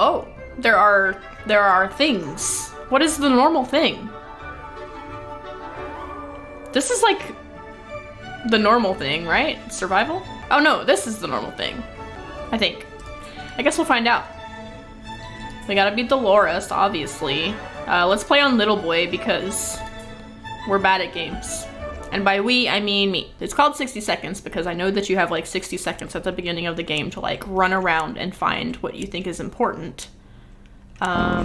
Oh, there are things. What is the normal thing? This is like the normal thing, right? Survival? Oh no, this is the normal thing. I think. I guess we'll find out. We gotta beat Dolores, obviously. Let's play on Little Boy because we're bad at games. And by we, I mean me. It's called 60 seconds because I know that you have like 60 seconds at the beginning of the game to like run around and find what you think is important. How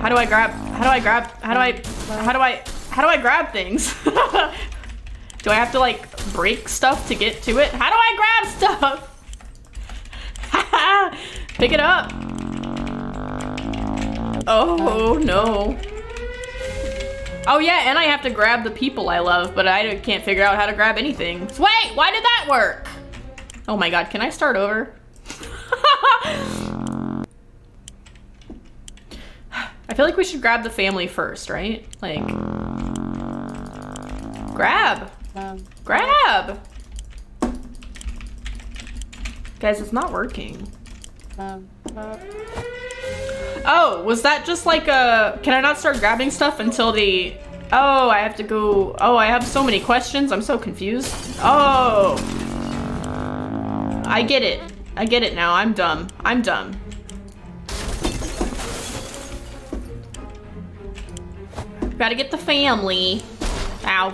do I grab things? Do I have to like break stuff to get to it? How do I grab stuff? Pick it up. Oh no. Oh yeah, and I have to grab the people I love, but I can't figure out how to grab anything. Wait, why did that work? Oh my god, can I start over? I feel like we should grab the family first, right? Like, grab. Grab. Guys, it's not working. Oh, was that just like a... Can I not start grabbing stuff until the... Oh, I have to go... Oh, I have so many questions. I'm so confused. Oh. I get it. I get it now. I'm dumb. I'm dumb. Gotta get the family. Ow.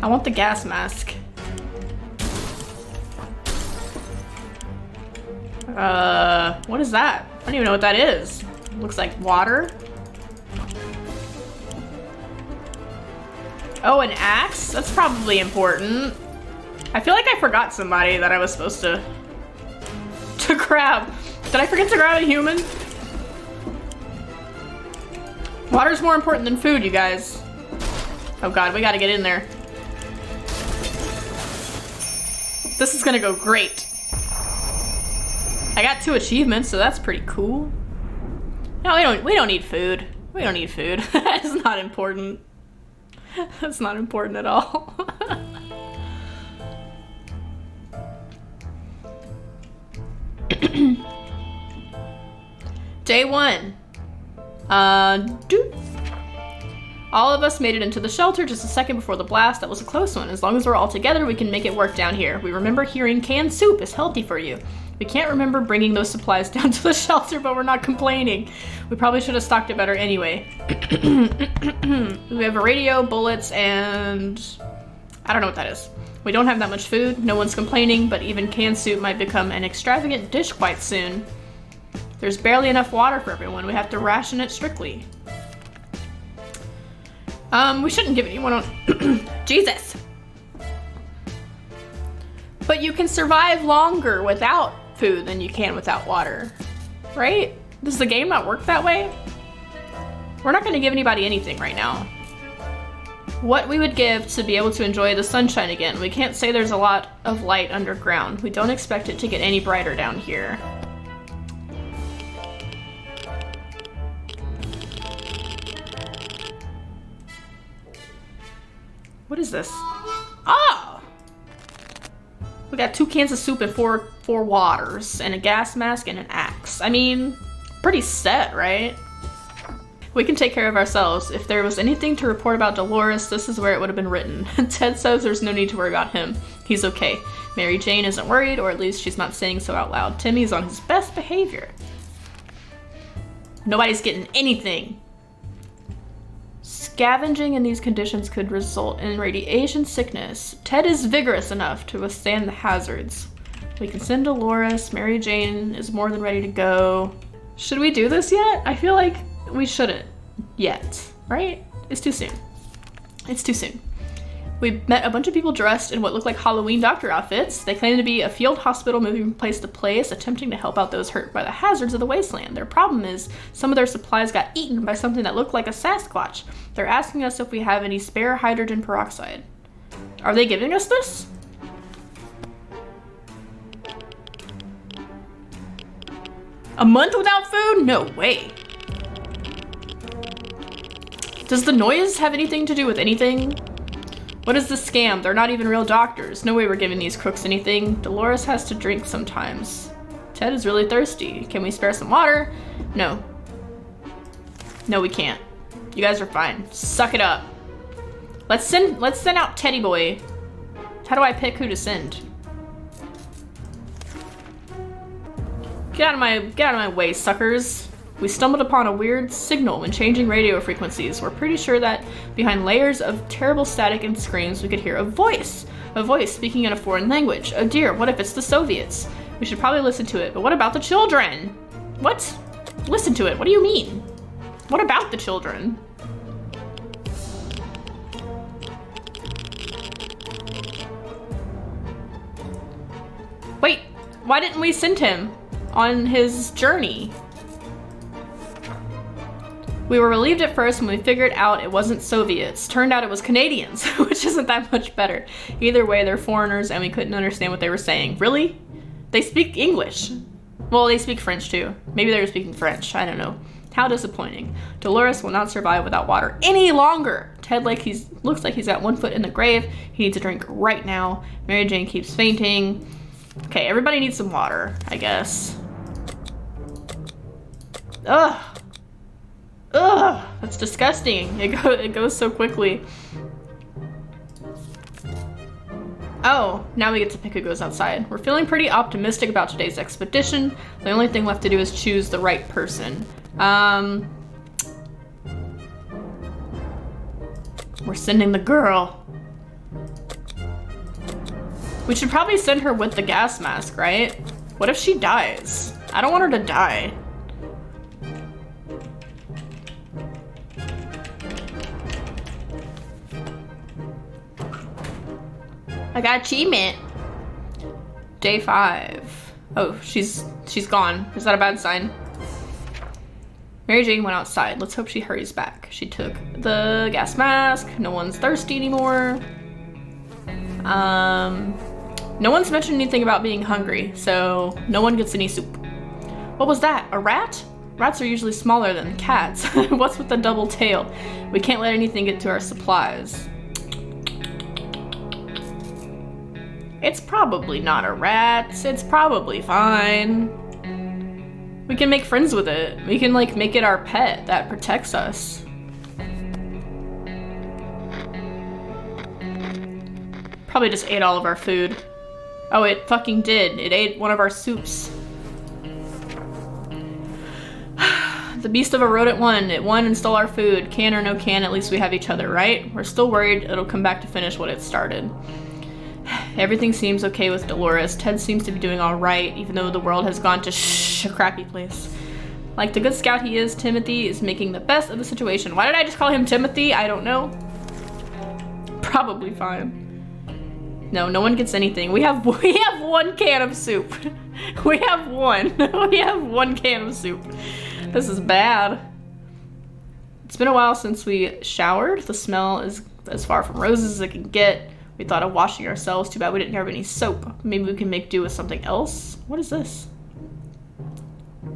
I want the gas mask. What is that? I don't even know what that is. Looks like water. Oh, an axe? That's probably important. I feel like I forgot somebody that I was supposed to grab. Did I forget to grab a human? Water's more important than food, you guys. Oh god, we gotta get in there. This is gonna go great. I got 2 achievements, so that's pretty cool. No, we don't need food. We don't need food. That's not important. That's not important at all. Day 1. All of us made it into the shelter just a second before the blast. That was a close one. As long as we're all together, we can make it work down here. We remember hearing canned soup is healthy for you. We can't remember bringing those supplies down to the shelter, but we're not complaining. We probably should have stocked it better anyway. We have a radio, bullets, and... I don't know what that is. We don't have that much food. No one's complaining, but even canned soup might become an extravagant dish quite soon. There's barely enough water for everyone. We have to ration it strictly. We shouldn't give anyone on... Jesus! But you can survive longer without food than you can without water, right? Does the game not work that way? We're not gonna give anybody anything right now. What we would give to be able to enjoy the sunshine again. We can't say there's a lot of light underground. We don't expect it to get any brighter down here. What is this? Oh! We got 2 cans of soup and four waters, and a gas mask and an axe. I mean, pretty set, right? We can take care of ourselves. If there was anything to report about Dolores, this is where it would have been written. Ted says there's no need to worry about him. He's okay. Mary Jane isn't worried, or at least she's not saying so out loud. Timmy's on his best behavior. Nobody's getting anything. Scavenging in these conditions could result in radiation sickness. Ted is vigorous enough to withstand the hazards. We can send Dolores. Mary Jane is more than ready to go. Should we do this yet? I feel like we shouldn't yet, right? It's too soon. It's too soon. We met a bunch of people dressed in what looked like Halloween doctor outfits. They claim to be a field hospital moving from place to place, attempting to help out those hurt by the hazards of the wasteland. Their problem is some of their supplies got eaten by something that looked like a Sasquatch. They're asking us if we have any spare hydrogen peroxide. Are they giving us this? A month without food? No way. Does the noise have anything to do with anything? What is the scam? They're not even real doctors. No way we're giving these crooks anything. Dolores has to drink sometimes. Ted is really thirsty. Can we spare some water? No. No, we can't. You guys are fine. Suck it up. Let's send out Teddy Boy. How do I pick who to send? Get out of my way, suckers. We stumbled upon a weird signal when changing radio frequencies. We're pretty sure that behind layers of terrible static and screams, we could hear a voice. A voice speaking in a foreign language. Oh dear, what if it's the Soviets? We should probably listen to it, but what about the children? What? Listen to it, what do you mean? What about the children? Wait, why didn't we send him on his journey? We were relieved at first when we figured out it wasn't Soviets. Turned out it was Canadians, which isn't that much better. Either way, they're foreigners and we couldn't understand what they were saying. Really? They speak English. Well, they speak French too. Maybe they were speaking French, I don't know. How disappointing. Dolores will not survive without water any longer. Ted looks like he's got one foot in the grave. He needs a drink right now. Mary Jane keeps fainting. Okay, everybody needs some water, I guess. Ugh. Ugh, that's disgusting. It goes so quickly. Oh, now we get to pick who goes outside. We're feeling pretty optimistic about today's expedition. The only thing left to do is choose the right person. We're sending the girl. We should probably send her with the gas mask, right? What if she dies? I don't want her to die. I got achievement. Day 5. Oh, she's gone. Is that a bad sign? Mary Jane went outside. Let's hope she hurries back. She took the gas mask. No one's thirsty anymore. No one's mentioned anything about being hungry, so no one gets any soup. What was that? A rat? Rats are usually smaller than cats. What's with the double tail? We can't let anything get to our supplies. It's probably not a rat. It's probably fine. We can make friends with it. We can like make it our pet that protects us. Probably just ate all of our food. Oh, it fucking did. It ate one of our soups. The beast of a rodent won. It won and stole our food. Can or no can, at least we have each other, right? We're still worried it'll come back to finish what it started. Everything seems okay with Dolores. Ted seems to be doing all right, even though the world has gone to a crappy place. Like the good scout he is, Timothy is making the best of the situation. Why did I just call him Timothy? I don't know. Probably fine. No, no one gets anything. We have one can of soup. We have one. We have one can of soup. This is bad. It's been a while since we showered. The smell is as far from roses as it can get. We thought of washing ourselves. Too bad we didn't have any soap. Maybe we can make do with something else. What is this?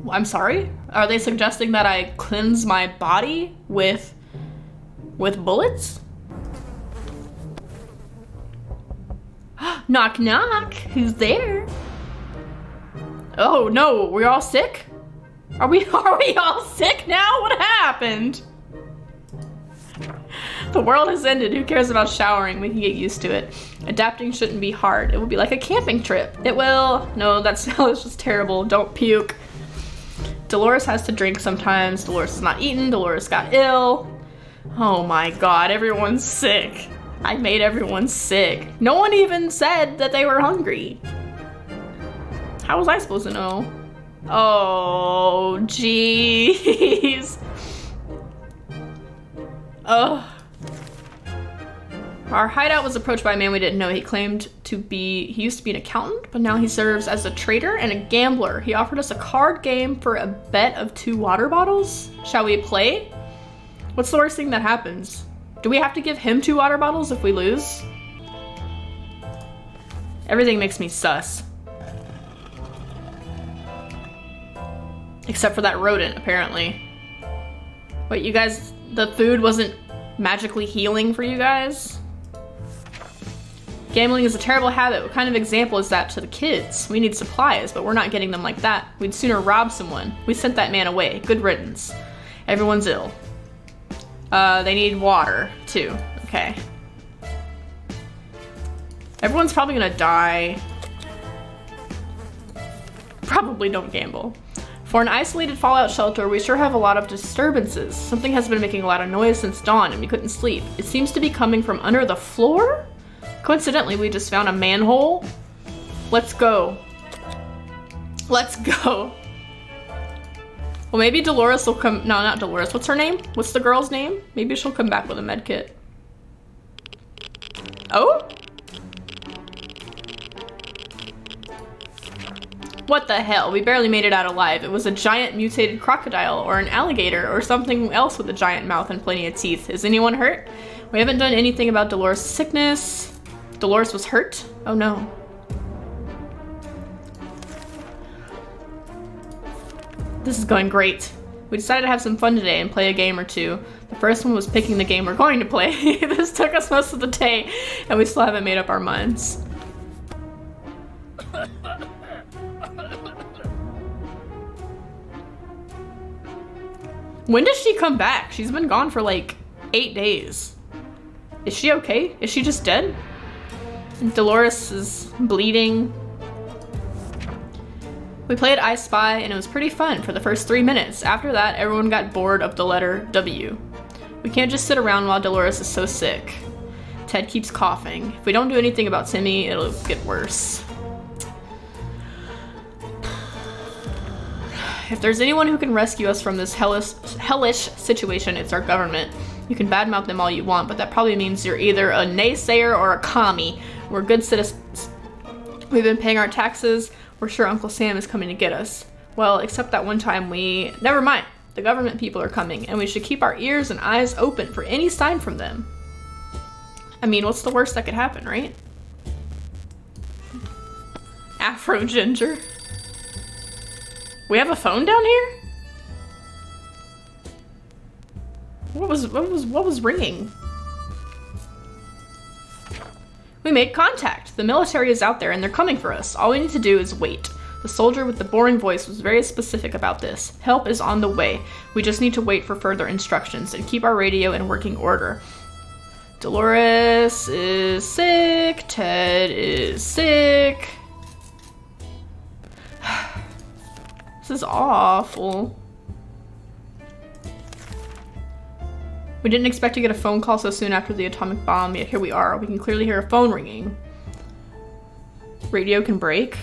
I'm sorry? Are they suggesting that I cleanse my body with bullets? Knock knock. Who's there? Oh no, we're all sick? Are we all sick now? What happened? The world has ended. Who cares about showering? We can get used to it. Adapting shouldn't be hard. It will be like a camping trip. It will. No, that smell is just terrible. Don't puke. Dolores has to drink sometimes. Dolores has not eaten. Dolores got ill. Oh my god, everyone's sick. I made everyone sick. No one even said that they were hungry. How was I supposed to know? Oh, jeez. Ugh. Our hideout was approached by a man we didn't know. He used to be an accountant, but now he serves as a trader and a gambler. He offered us a card game for a bet of 2 water bottles. Shall we play? What's the worst thing that happens? Do we have to give him 2 water bottles if we lose? Everything makes me sus. Except for that rodent, apparently. Wait, you guys, the food wasn't magically healing for you guys? Gambling is a terrible habit. What kind of example is that to the kids? We need supplies, but we're not getting them like that. We'd sooner rob someone. We sent that man away. Good riddance. Everyone's ill. They need water, too. Okay. Everyone's probably gonna die. Probably don't gamble. For an isolated fallout shelter, we sure have a lot of disturbances. Something has been making a lot of noise since dawn and we couldn't sleep. It seems to be coming from under the floor? Coincidentally, we just found a manhole. Let's go. Let's go. Well, maybe Dolores will come. No, not Dolores. What's her name? What's the girl's name? Maybe she'll come back with a med kit. Oh? What the hell? We barely made it out alive. It was a giant mutated crocodile or an alligator or something else with a giant mouth and plenty of teeth. Is anyone hurt? We haven't done anything about Dolores' sickness. Dolores was hurt? Oh no. This is going great. We decided to have some fun today and play a game or two. The first one was picking the game we're going to play. This took us most of the day and we still haven't made up our minds. When does she come back? She's been gone for like 8 days. Is she okay? Is she just dead? Dolores is bleeding. We played I Spy and it was pretty fun for the first 3 minutes. After that, everyone got bored of the letter W. We can't just sit around while Dolores is so sick. Ted keeps coughing. If we don't do anything about Timmy, it'll get worse. If there's anyone who can rescue us from this hellish situation, it's our government. You can badmouth them all you want, but that probably means you're either a naysayer or a commie. We're good citizens. We've been paying our taxes. We're sure Uncle Sam is coming to get us. Well, except that one time never mind. The government people are coming, and we should keep our ears and eyes open for any sign from them. I mean, what's the worst that could happen, right? Afro Ginger. We have a phone down here? What was ringing? We made contact. The military is out there and they're coming for us. All we need to do is wait. The soldier with the boring voice was very specific about this. Help is on the way. We just need to wait for further instructions and keep our radio in working order. Dolores is sick. Ted is sick. This is awful. We didn't expect to get a phone call so soon after the atomic bomb, yet here we are. We can clearly hear a phone ringing. Radio can break?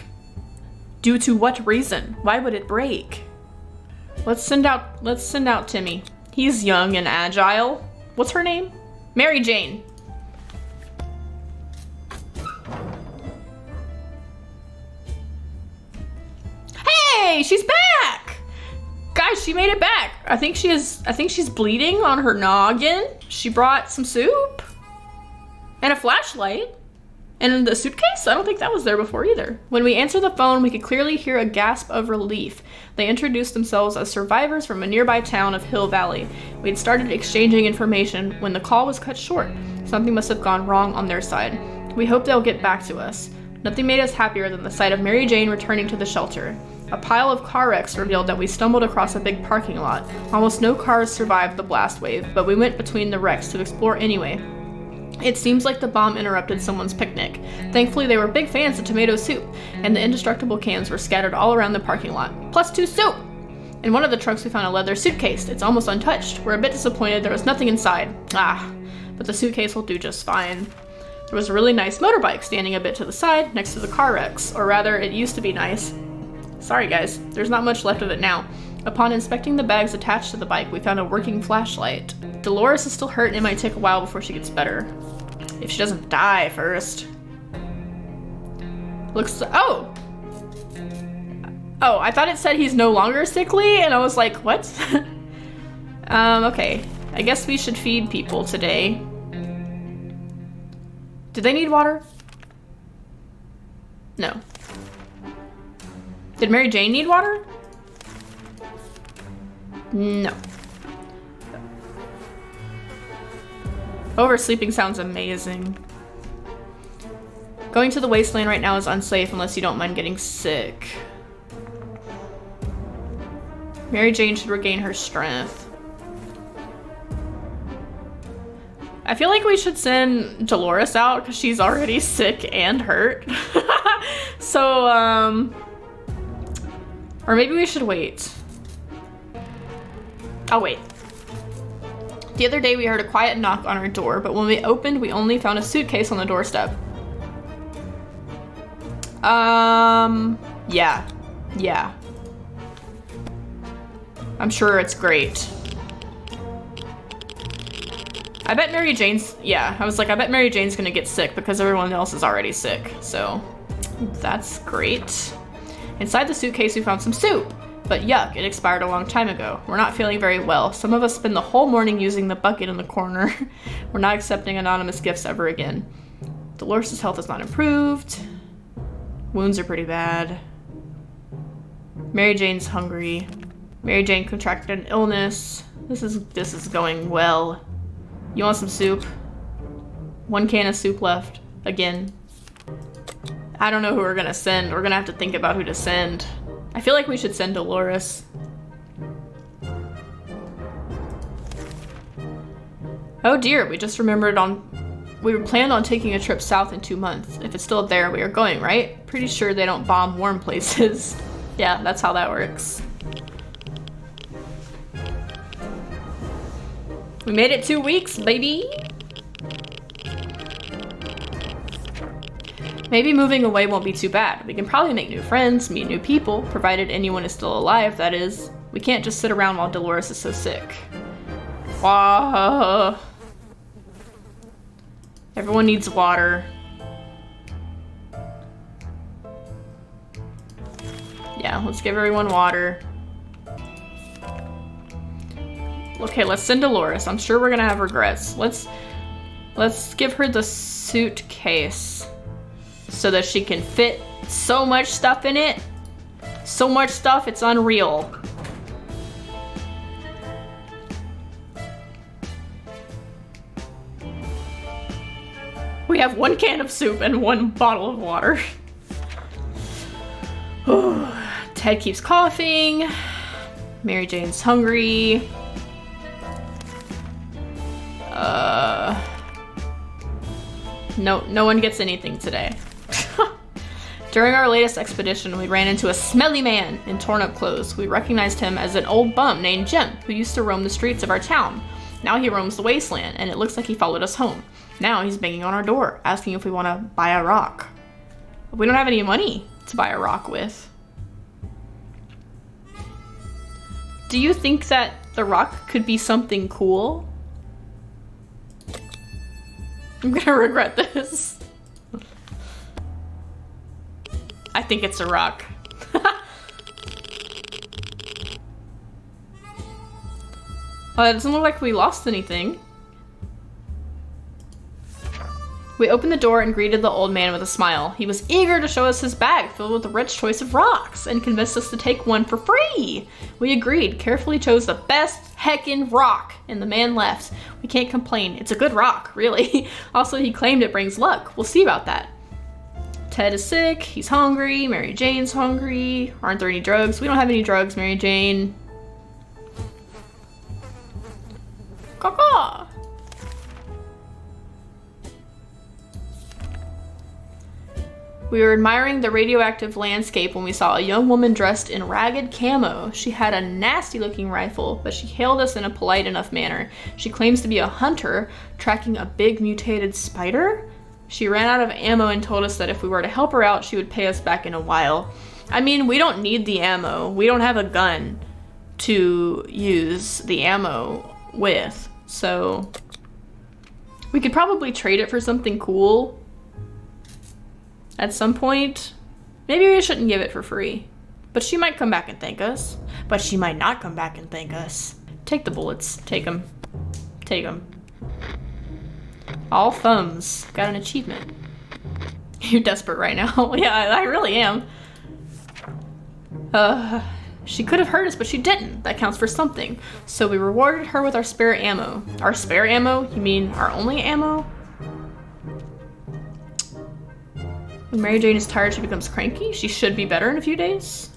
Due to what reason? Why would it break? Let's send out Timmy. He's young and agile. What's her name? Mary Jane. Hey, she's back! Guys, she made it back. I think she's bleeding on her noggin. She brought some soup and a flashlight and the suitcase. I don't think that was there before either. When we answered the phone, we could clearly hear a gasp of relief. They introduced themselves as survivors from a nearby town of Hill Valley. We had started exchanging information when the call was cut short. Something must have gone wrong on their side. We hope they'll get back to us. Nothing made us happier than the sight of Mary Jane returning to the shelter. A pile of car wrecks revealed that we stumbled across a big parking lot. Almost no cars survived the blast wave, but we went between the wrecks to explore anyway. It seems like the bomb interrupted someone's picnic. Thankfully, they were big fans of tomato soup, and the indestructible cans were scattered all around the parking lot. Plus 2 soup! In one of the trunks, we found a leather suitcase. It's almost untouched. We're a bit disappointed there was nothing inside. But the suitcase will do just fine. There was a really nice motorbike standing a bit to the side next to the car wrecks, or rather, it used to be nice. Sorry guys, there's not much left of it now. Upon inspecting the bags attached to the bike, we found a working flashlight. Dolores is still hurt and it might take a while before she gets better. If she doesn't die first. Oh, I thought it said he's no longer sickly and I was like, what? Okay, I guess we should feed people today. Do they need water? No. Did Mary Jane need water? No. Oversleeping sounds amazing. Going to the wasteland right now is unsafe unless you don't mind getting sick. Mary Jane should regain her strength. I feel like we should send Dolores out because she's already sick and hurt. So, or maybe we should wait. I'll wait. The other day we heard a quiet knock on our door, but when we opened, we only found a suitcase on the doorstep. Yeah. I'm sure it's great. I bet Mary Jane's, yeah, I was like, I bet Mary Jane's gonna get sick because everyone else is already sick, so that's great. Inside the suitcase we found some soup, but yuck, it expired a long time ago. We're not feeling very well. Some of us spend the whole morning using the bucket in the corner. We're not accepting anonymous gifts ever again. Dolores' health is not improved. Wounds are pretty bad. Mary Jane's hungry. Mary Jane contracted an illness. This is going well. You want some soup? 1 can of soup left. Again. I don't know who we're gonna send. We're gonna have to think about who to send. I feel like we should send Dolores. Oh dear, we just remembered we were planned on taking a trip south in 2 months. If it's still there, we are going, right? Pretty sure they don't bomb warm places. Yeah, that's how that works. We made it 2 weeks, baby. Maybe moving away won't be too bad. We can probably make new friends, meet new people, provided anyone is still alive, that is. We can't just sit around while Dolores is so sick. Wow. Everyone needs water. Yeah, let's give everyone water. Okay, let's send Dolores. I'm sure we're gonna have regrets. Let's give her the suitcase so that she can fit so much stuff in it. So much stuff, it's unreal. We have 1 can of soup and 1 bottle of water. Ted keeps coughing. Mary Jane's hungry. No one gets anything today. During our latest expedition, we ran into a smelly man in torn up clothes. We recognized him as an old bum named Jim, who used to roam the streets of our town. Now he roams the wasteland, and it looks like he followed us home. Now he's banging on our door, asking if we want to buy a rock. We don't have any money to buy a rock with. Do you think that the rock could be something cool? I'm gonna regret this. I think it's a rock. Well, it doesn't look like we lost anything. We opened the door and greeted the old man with a smile. He was eager to show us his bag filled with a rich choice of rocks and convinced us to take one for free. We agreed, carefully chose the best heckin' rock, and the man left. We can't complain. It's a good rock, really. Also, he claimed it brings luck. We'll see about that. Ted is sick. He's hungry. Mary Jane's hungry. Aren't there any drugs? We don't have any drugs, Mary Jane. Caw-caw. We were admiring the radioactive landscape when we saw a young woman dressed in ragged camo. She had a nasty looking rifle, but she hailed us in a polite enough manner. She claims to be a hunter, tracking a big mutated spider. She ran out of ammo and told us that if we were to help her out, she would pay us back in a while. I mean, we don't need the ammo. We don't have a gun to use the ammo with, so we could probably trade it for something cool. At some point, maybe we shouldn't give it for free. But she might come back and thank us. But she might not come back and thank us. Take the bullets. Take them. Take them. All thumbs. Got an achievement. You're desperate right now. Yeah, I really am. She could have hurt us, but she didn't. That counts for something. So we rewarded her with our spare ammo. Our spare ammo? You mean our only ammo? When Mary Jane is tired, she becomes cranky. She should be better in a few days.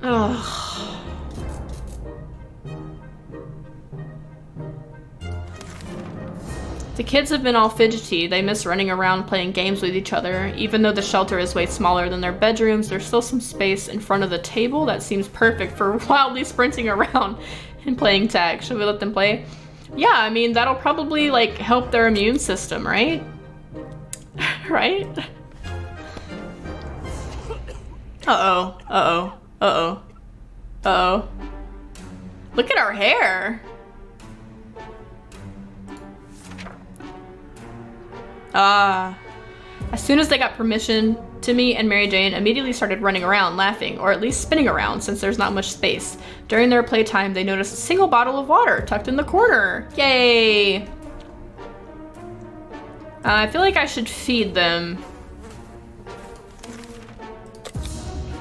Ugh. The kids have been all fidgety. They miss running around playing games with each other. Even though the shelter is way smaller than their bedrooms, there's still some space in front of the table that seems perfect for wildly sprinting around and playing tag. Should we let them play? Yeah, I mean, that'll probably like help their immune system, right? Right? Uh-oh, uh-oh, uh-oh, uh-oh. Look at our hair. As soon as they got permission, Timmy and Mary Jane immediately started running around, laughing, or at least spinning around since there's not much space. During their playtime, they noticed a single bottle of water tucked in the corner. Yay! I feel like I should feed them.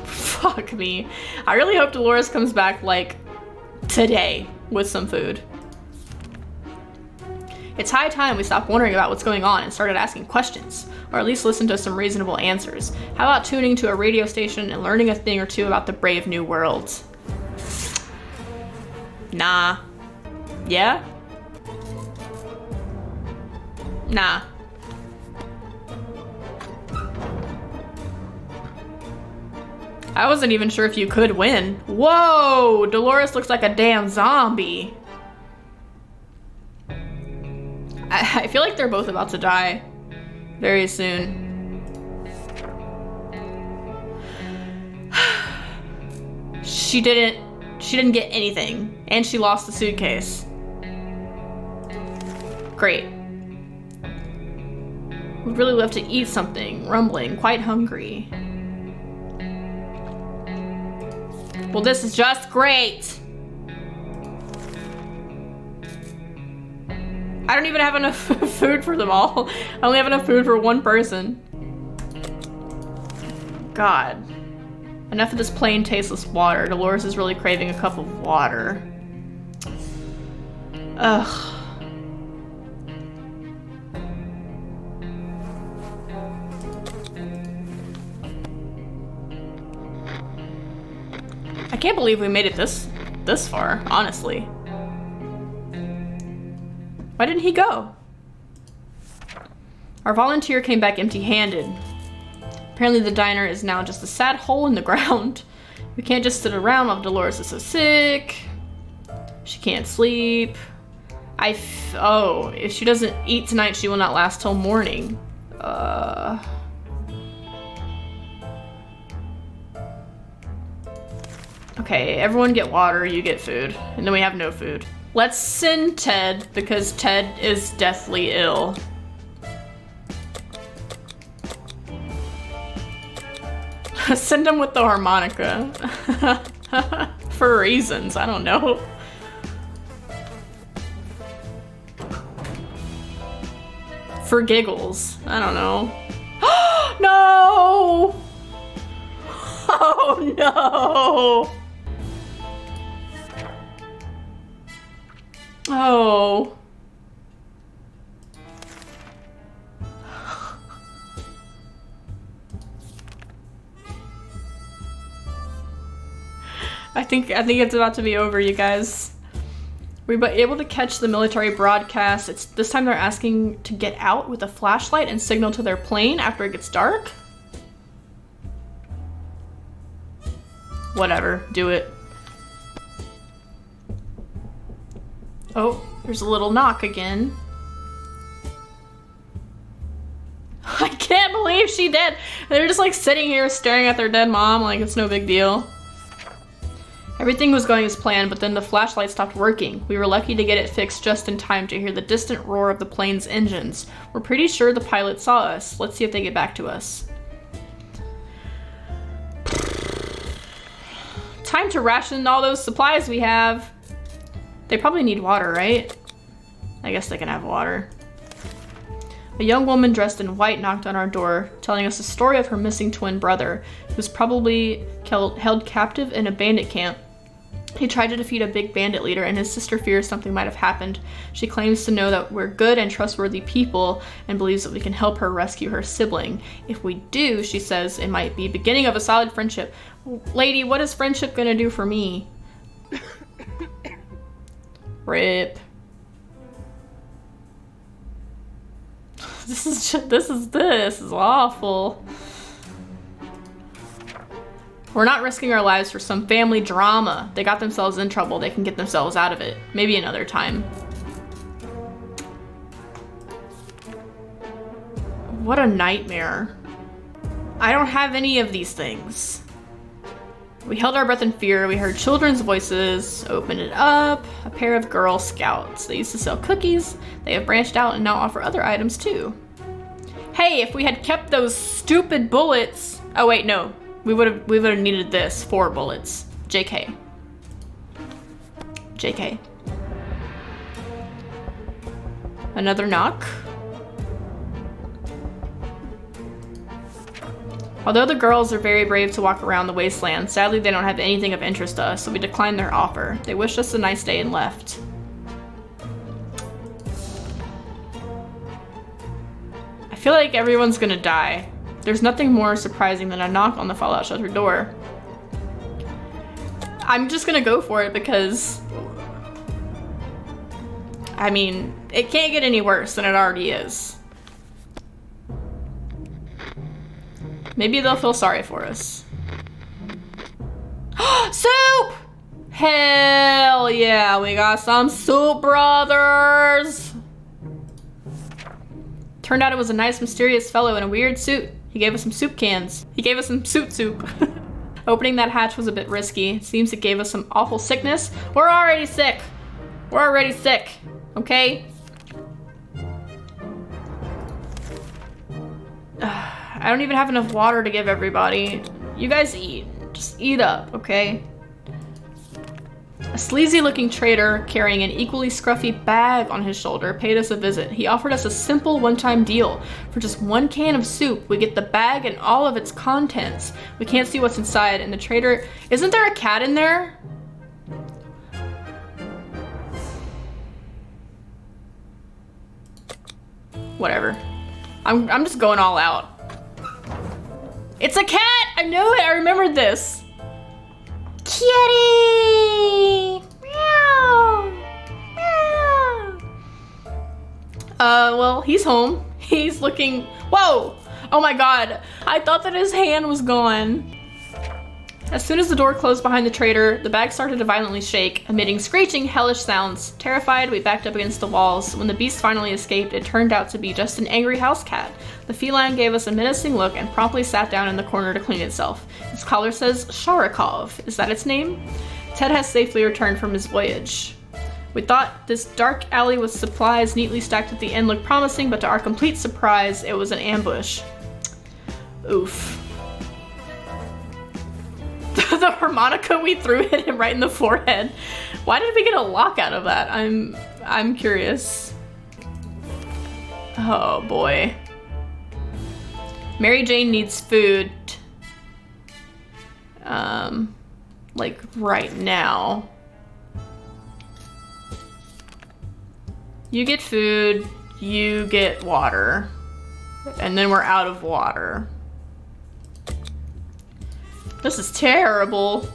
Fuck me. I really hope Dolores comes back, like, today with some food. It's high time we stopped wondering about what's going on and started asking questions, or at least listen to some reasonable answers. How about tuning to a radio station and learning a thing or two about the brave new world? Nah. Yeah? Nah. I wasn't even sure if you could win. Whoa! Dolores looks like a damn zombie. I feel like they're both about to die very soon. She didn't get anything, and she lost the suitcase. Great. Would really love to eat something, rumbling, quite hungry. Well, this is just great. I don't even have enough food for them all. I only have enough food for one person. God. Enough of this plain, tasteless water. Dolores is really craving a cup of water. Ugh. I can't believe we made it this far, honestly. Why didn't he go? Our volunteer came back empty-handed. Apparently the diner is now just a sad hole in the ground. We can't just sit around while Dolores is so sick. She can't sleep. Oh, if she doesn't eat tonight, she will not last till morning. Okay, everyone get water, you get food. And then we have no food. Let's send Ted, because Ted is deathly ill. Send him with the harmonica. For reasons, I don't know. For giggles, I don't know. No! Oh no! Oh. I think it's about to be over, you guys. We were able to catch the military broadcast. This time they're asking to get out with a flashlight and signal to their plane after it gets dark. Whatever, do it. Oh, there's a little knock again. I can't believe she did. They're just like sitting here staring at their dead mom like it's no big deal. Everything was going as planned, but then the flashlight stopped working. We were lucky to get it fixed just in time to hear the distant roar of the plane's engines. We're pretty sure the pilot saw us. Let's see if they get back to us. Time to ration all those supplies we have. They probably need water, right? I guess they can have water. A young woman dressed in white knocked on our door, telling us the story of her missing twin brother, who was probably held captive in a bandit camp. He tried to defeat a big bandit leader, and his sister fears something might have happened. She claims to know that we're good and trustworthy people and believes that we can help her rescue her sibling. If we do, she says, it might be beginning of a solid friendship. Lady, what is friendship gonna do for me? Rip. This is awful. We're not risking our lives for some family drama. They got themselves in trouble. They can get themselves out of it. Maybe another time. What a nightmare. I don't have any of these things. We held our breath in fear. We heard children's voices. Opened it up. A pair of Girl Scouts. They used to sell cookies. They have branched out and now offer other items too. Hey, if we had kept those stupid bullets. Oh wait, no. We would have needed this. 4 bullets. JK. JK. Another knock. Although the girls are very brave to walk around the wasteland, sadly they don't have anything of interest to us, so we declined their offer. They wished us a nice day and left. I feel like everyone's gonna die. There's nothing more surprising than a knock on the Fallout Shelter door. I'm just gonna go for it because, I mean, it can't get any worse than it already is. Maybe they'll feel sorry for us. Soup! Hell yeah, we got some soup, brothers! Turned out it was a nice, mysterious fellow in a weird suit. He gave us some soup cans. He gave us some soup. Opening that hatch was a bit risky. It seems it gave us some awful sickness. We're already sick. We're already sick, okay? I don't even have enough water to give everybody. You guys eat. Just eat up, okay? A sleazy-looking trader carrying an equally scruffy bag on his shoulder paid us a visit. He offered us a simple one-time deal. For just 1 can of soup, we get the bag and all of its contents. We can't see what's inside, and the trader... Isn't there a cat in there? Whatever. I'm just going all out. It's a cat! I know it! I remembered this! Kitty! Meow! Meow! Well, he's home. He's looking... Whoa! Oh my god. I thought that his hand was gone. As soon as the door closed behind the trader, the bag started to violently shake, emitting screeching, hellish sounds. Terrified, we backed up against the walls. When the beast finally escaped, it turned out to be just an angry house cat. The feline gave us a menacing look and promptly sat down in the corner to clean itself. Its collar says Sharikov. Is that its name? Ted has safely returned from his voyage. We thought this dark alley with supplies neatly stacked at the end looked promising, but to our complete surprise, it was an ambush. Oof. The harmonica we threw hit him right in the forehead. Why did we get a lock out of that? I'm curious. Oh boy. Mary Jane needs food. Like right now. You get food, you get water. And then we're out of water. This is terrible.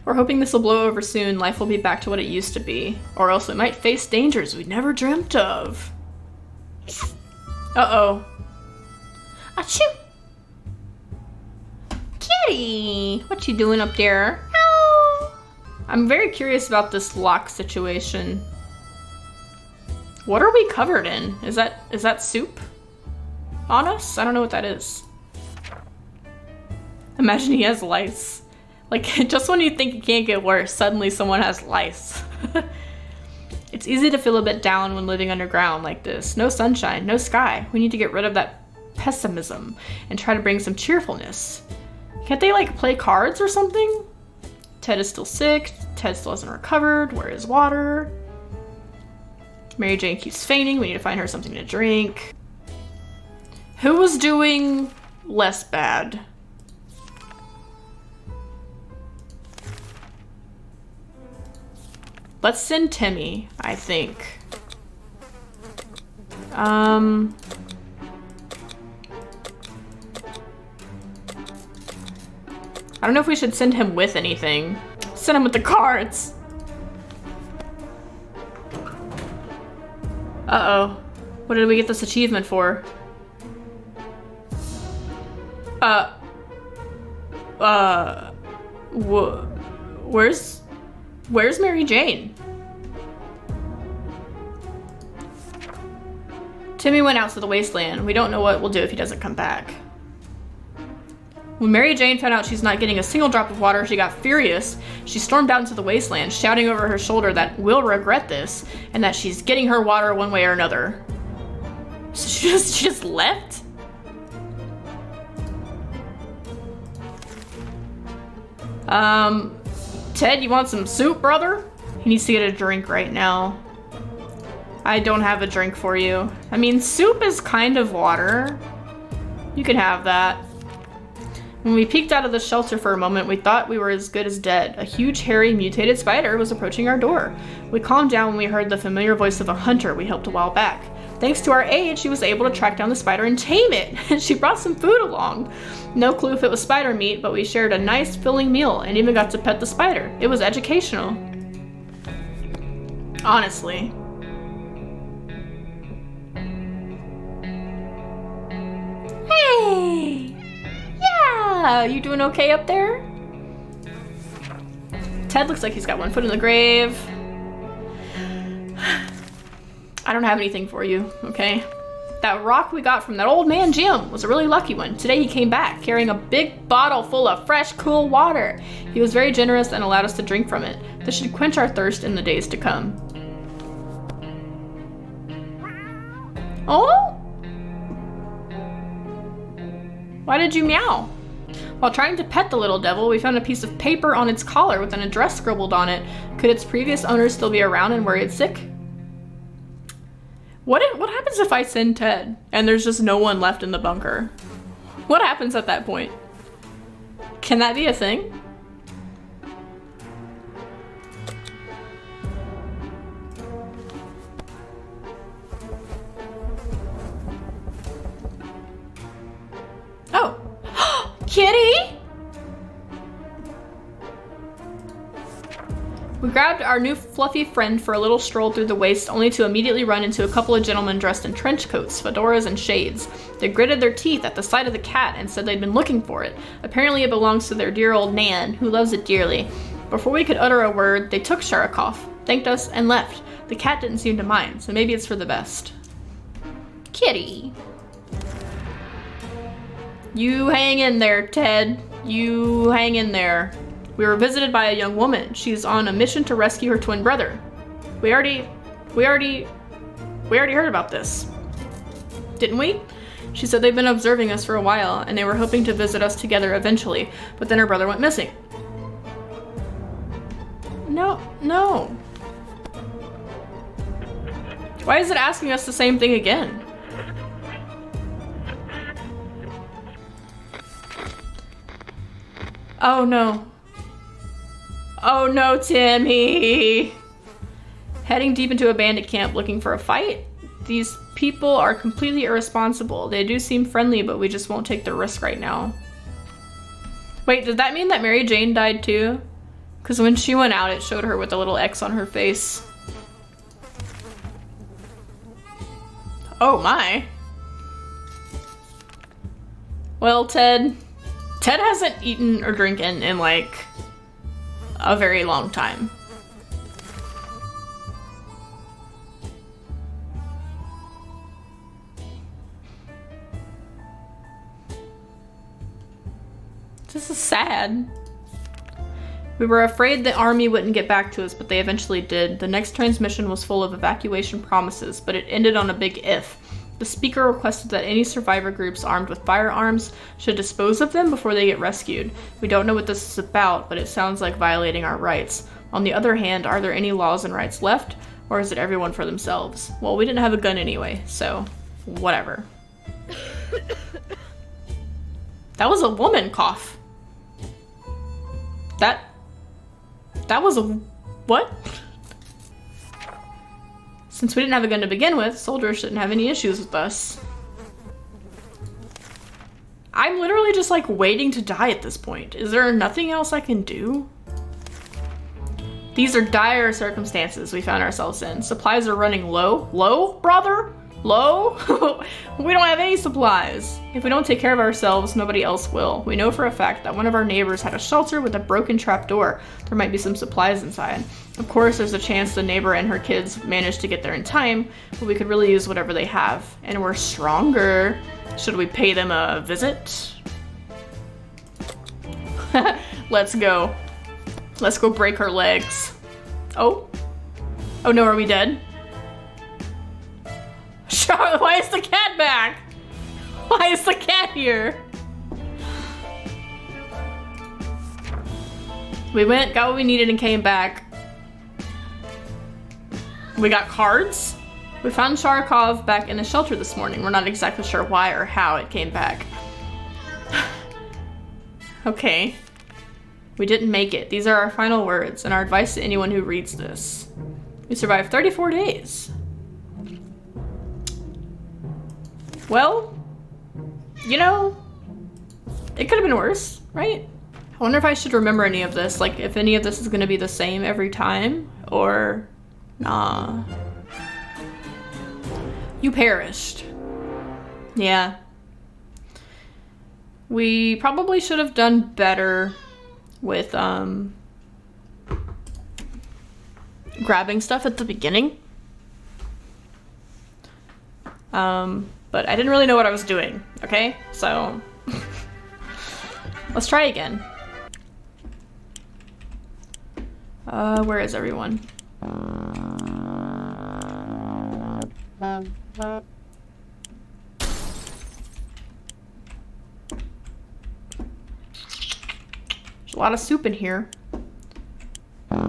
We're hoping this will blow over soon. Life will be back to what it used to be. Or else it might face dangers we never dreamt of. Uh-oh. Achoo! Kitty! What you doing up there? Ow! I'm very curious about this lock situation. What are we covered in? Is that soup on us? I don't know what that is. Imagine he has lice. Like, just when you think it can't get worse, suddenly someone has lice. It's easy to feel a bit down when living underground like this. No sunshine, no sky. We need to get rid of that pessimism and try to bring some cheerfulness. Can't they, like, play cards or something? Ted is still sick. Ted still hasn't recovered. Where is water? Mary Jane keeps fainting. We need to find her something to drink. Who was doing less bad? Let's send Timmy, I think. I don't know if we should send him with anything. Send him with the cards. Uh-oh. What did we get this achievement for? Where's Mary Jane? Timmy went out to the wasteland. We don't know what we'll do if he doesn't come back. When Mary Jane found out she's not getting a single drop of water, she got furious. She stormed out into the wasteland, shouting over her shoulder that we'll regret this, and that she's getting her water one way or another. So she just left? Ted, you want some soup, brother? He needs to get a drink right now. I don't have a drink for you. I mean, soup is kind of water. You can have that. When we peeked out of the shelter for a moment, we thought we were as good as dead. A huge, hairy, mutated spider was approaching our door. We calmed down when we heard the familiar voice of a hunter we helped a while back. Thanks to our aid, she was able to track down the spider and tame it. She brought some food along. No clue if it was spider meat, but we shared a nice, filling meal and even got to pet the spider. It was educational. Honestly. Hey! Yeah! You doing okay up there? Ted looks like he's got one foot in the grave. I don't have anything for you, okay? That rock we got from that old man Jim was a really lucky one. Today he came back carrying a big bottle full of fresh, cool water. He was very generous and allowed us to drink from it. This should quench our thirst in the days to come. Oh? Why did you meow? While trying to pet the little devil, we found a piece of paper on its collar with an address scribbled on it. Could its previous owner still be around and worried sick? What happens if I send Ted and there's just no one left in the bunker? What happens at that point? Can that be a thing? Oh. Kitty! We grabbed our new fluffy friend for a little stroll through the waste, only to immediately run into a couple of gentlemen dressed in trench coats, fedoras, and shades. They gritted their teeth at the sight of the cat and said they'd been looking for it. Apparently it belongs to their dear old Nan, who loves it dearly. Before we could utter a word, they took Sharakov, thanked us, and left. The cat didn't seem to mind, so maybe it's for the best. Kitty. You hang in there, Ted. You hang in there. We were visited by a young woman. She's on a mission to rescue her twin brother. We already heard about this. Didn't we? She said they've been observing us for a while and they were hoping to visit us together eventually, but then her brother went missing. No. Why is it asking us the same thing again? Oh no. Oh no, Timmy! Heading deep into a bandit camp looking for a fight? These people are completely irresponsible. They do seem friendly, but we just won't take the risk right now. Wait, did that mean that Mary Jane died too? Because when she went out, it showed her with a little X on her face. Oh my. Well, Ted hasn't eaten or drinking in like a very long time. This is sad. We were afraid the army wouldn't get back to us, but they eventually did. The next transmission was full of evacuation promises, but it ended on a big if. The speaker requested that any survivor groups armed with firearms should dispose of them before they get rescued. We don't know what this is about, but it sounds like violating our rights. On the other hand, are there any laws and rights left, or is it everyone for themselves? Well, we didn't have a gun anyway, so whatever. That was a woman cough. That was a what? Since we didn't have a gun to begin with, soldiers shouldn't have any issues with us. I'm literally just like waiting to die at this point. Is there nothing else I can do? These are dire circumstances we found ourselves in. Supplies are running low. Low, brother? Low? We don't have any supplies. If we don't take care of ourselves, nobody else will. We know for a fact that one of our neighbors had a shelter with a broken trap door. There might be some supplies inside. Of course, there's a chance the neighbor and her kids managed to get there in time, but we could really use whatever they have. And we're stronger. Should we pay them a visit? Let's go. Let's go break her legs. Oh? Oh no, are we dead? Charlotte, why is the cat back? Why is the cat here? We went, got what we needed, and came back. We got cards? We found Sharkov back in the shelter this morning. We're not exactly sure why or how it came back. Okay. We didn't make it. These are our final words and our advice to anyone who reads this. We survived 34 days. Well, you know, it could have been worse, right? I wonder if I should remember any of this, like if any of this is gonna be the same every time, or nah. You perished. Yeah. We probably should have done better with grabbing stuff at the beginning. But I didn't really know what I was doing, okay? So let's try again. Where is everyone? There's a lot of soup in here. I'm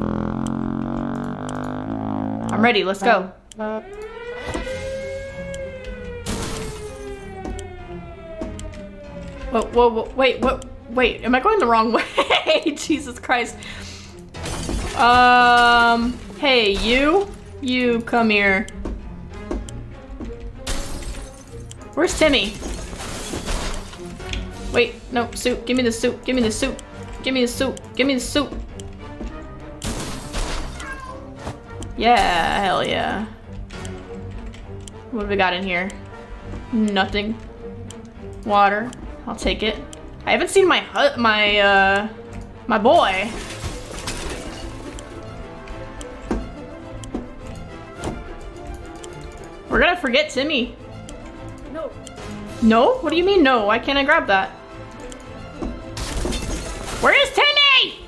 ready, let's go. Whoa, wait, am I going the wrong way? Jesus Christ. Hey, you come here. Where's Timmy? Wait, no, soup, give me the soup, give me the soup, give me the soup, give me the soup. Yeah, hell yeah. What have we got in here? Nothing. Water. I'll take it. I haven't seen my boy. We're gonna forget Timmy. No. No? What do you mean no? Why can't I grab that? Where is Timmy?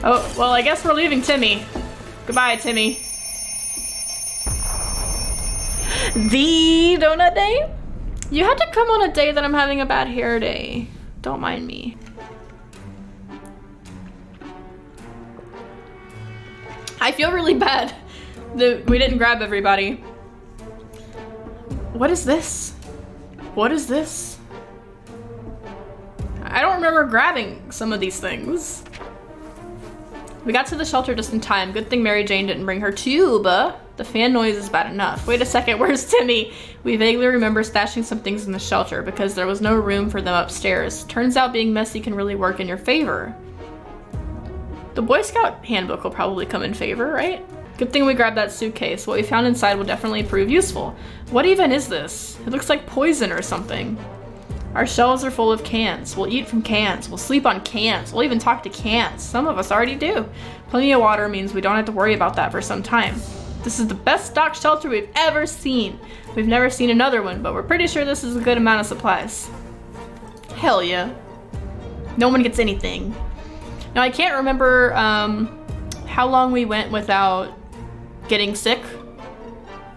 Oh, well, I guess we're leaving Timmy. Goodbye, Timmy. The donut day? You had to come on a day that I'm having a bad hair day. Don't mind me. I feel really bad that we didn't grab everybody. What is this? What is this? I don't remember grabbing some of these things. We got to the shelter just in time. Good thing Mary Jane didn't bring her tuba. The fan noise is bad enough. Wait a second, where's Timmy? We vaguely remember stashing some things in the shelter because there was no room for them upstairs. Turns out being messy can really work in your favor. The Boy Scout handbook will probably come in favor, right? Good thing we grabbed that suitcase. What we found inside will definitely prove useful. What even is this? It looks like poison or something. Our shelves are full of cans. We'll eat from cans. We'll sleep on cans. We'll even talk to cans. Some of us already do. Plenty of water means we don't have to worry about that for some time. This is the best stocked shelter we've ever seen. We've never seen another one, but we're pretty sure this is a good amount of supplies. Hell yeah. No one gets anything. Now I can't remember how long we went without getting sick.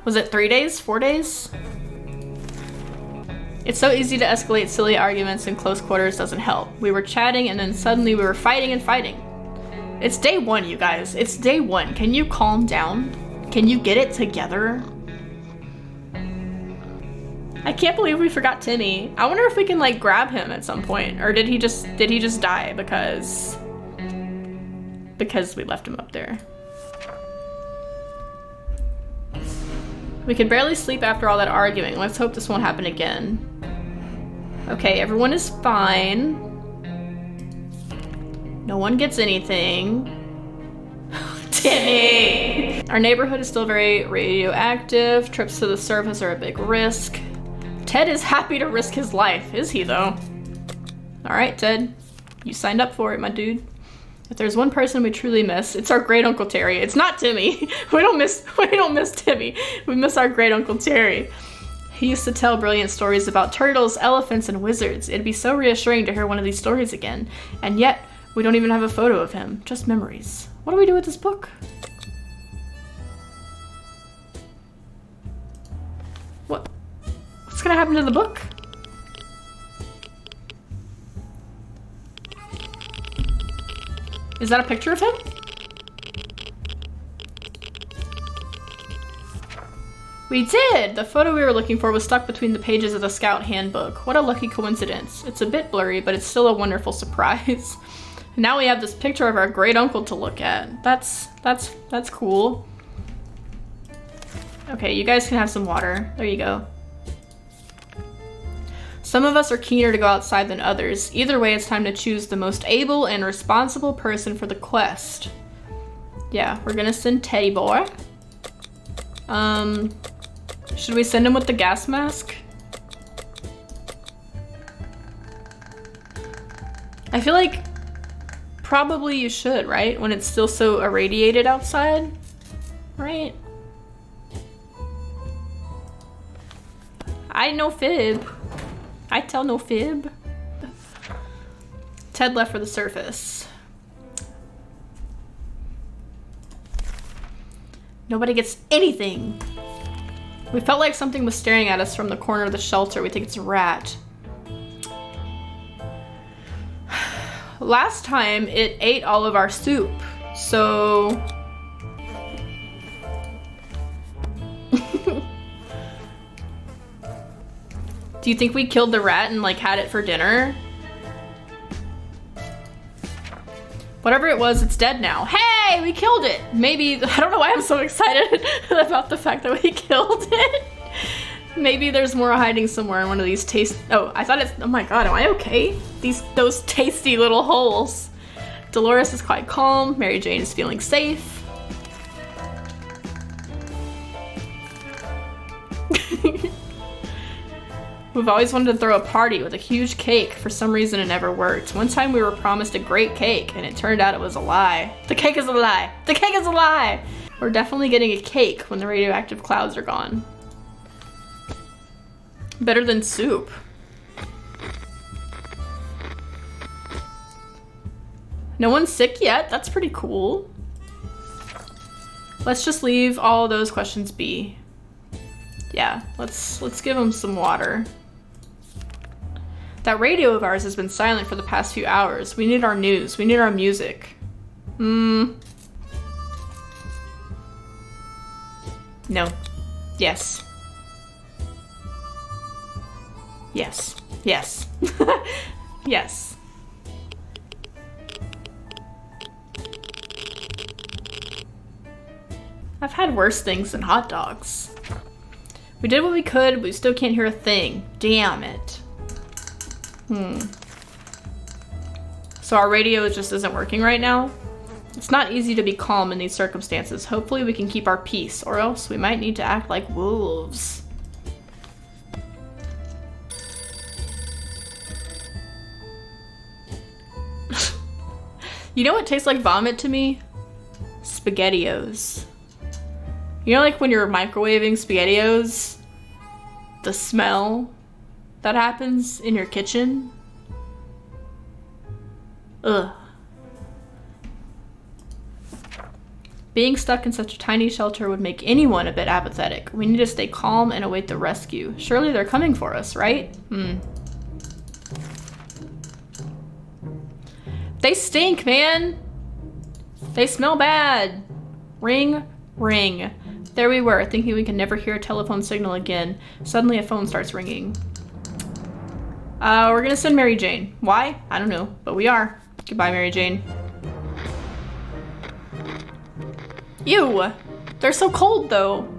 Was it 3 days? 4 days? It's so easy to escalate silly arguments in close quarters doesn't help. We were chatting and then suddenly we were fighting and fighting. It's day one, you guys. It's day one. Can you calm down? Can you get it together? I can't believe we forgot Timmy. I wonder if we can like grab him at some point, or did he just die because we left him up there? We could barely sleep after all that arguing. Let's hope this won't happen again. Okay, everyone is fine. No one gets anything. Timmy! Our neighborhood is still very radioactive. Trips to the surface are a big risk. Ted is happy to risk his life. Is he, though? All right, Ted. You signed up for it, my dude. If there's one person we truly miss, it's our great Uncle Terry. It's not Timmy. We don't miss Timmy. We miss our great Uncle Terry. He used to tell brilliant stories about turtles, elephants, and wizards. It'd be so reassuring to hear one of these stories again. And yet, we don't even have a photo of him. Just memories. What do we do with this book? What's gonna happen to the book? Is that a picture of him? We did! The photo we were looking for was stuck between the pages of the Scout Handbook. What a lucky coincidence. It's a bit blurry, but it's still a wonderful surprise. Now we have this picture of our great uncle to look at. That's cool. Okay, you guys can have some water. There you go. Some of us are keener to go outside than others. Either way, it's time to choose the most able and responsible person for the quest. Yeah, we're gonna send Teddy Boy. Should we send him with the gas mask? I feel like probably you should, right? When it's still so irradiated outside, right? I no fib. I tell no fib. Ted left for the surface. Nobody gets anything. We felt like something was staring at us from the corner of the shelter. We think it's a rat. Last time it ate all of our soup, so... Do you think we killed the rat and like had it for dinner? Whatever it was, it's dead now. Hey, we killed it! Maybe, I don't know why I'm so excited about the fact that we killed it. Maybe there's more hiding somewhere in one of these oh, I thought oh my god, am I okay? Those tasty little holes. Dolores is quite calm. Mary Jane is feeling safe. We've always wanted to throw a party with a huge cake. For some reason, it never worked. One time we were promised a great cake, and it turned out it was a lie. The cake is a lie! The cake is a lie! We're definitely getting a cake when the radioactive clouds are gone. Better than soup. No one's sick yet? That's pretty cool. Let's just leave all those questions be. Yeah, let's give them some water. That radio of ours has been silent for the past few hours. We need our news. We need our music. No. Yes. Yes. Yes. Yes. I've had worse things than hot dogs. We did what we could, but we still can't hear a thing. Damn it. So our radio just isn't working right now? It's not easy to be calm in these circumstances. Hopefully we can keep our peace, or else we might need to act like wolves. You know what tastes like vomit to me? SpaghettiOs. You know, like when you're microwaving SpaghettiOs, the smell that happens in your kitchen? Ugh. Being stuck in such a tiny shelter would make anyone a bit apathetic. We need to stay calm and await the rescue. Surely they're coming for us, right? They stink, man! They smell bad! Ring, ring. There we were, thinking we can never hear a telephone signal again. Suddenly a phone starts ringing. We're gonna send Mary Jane. Why? I don't know, but we are. Goodbye, Mary Jane. Ew! They're so cold, though.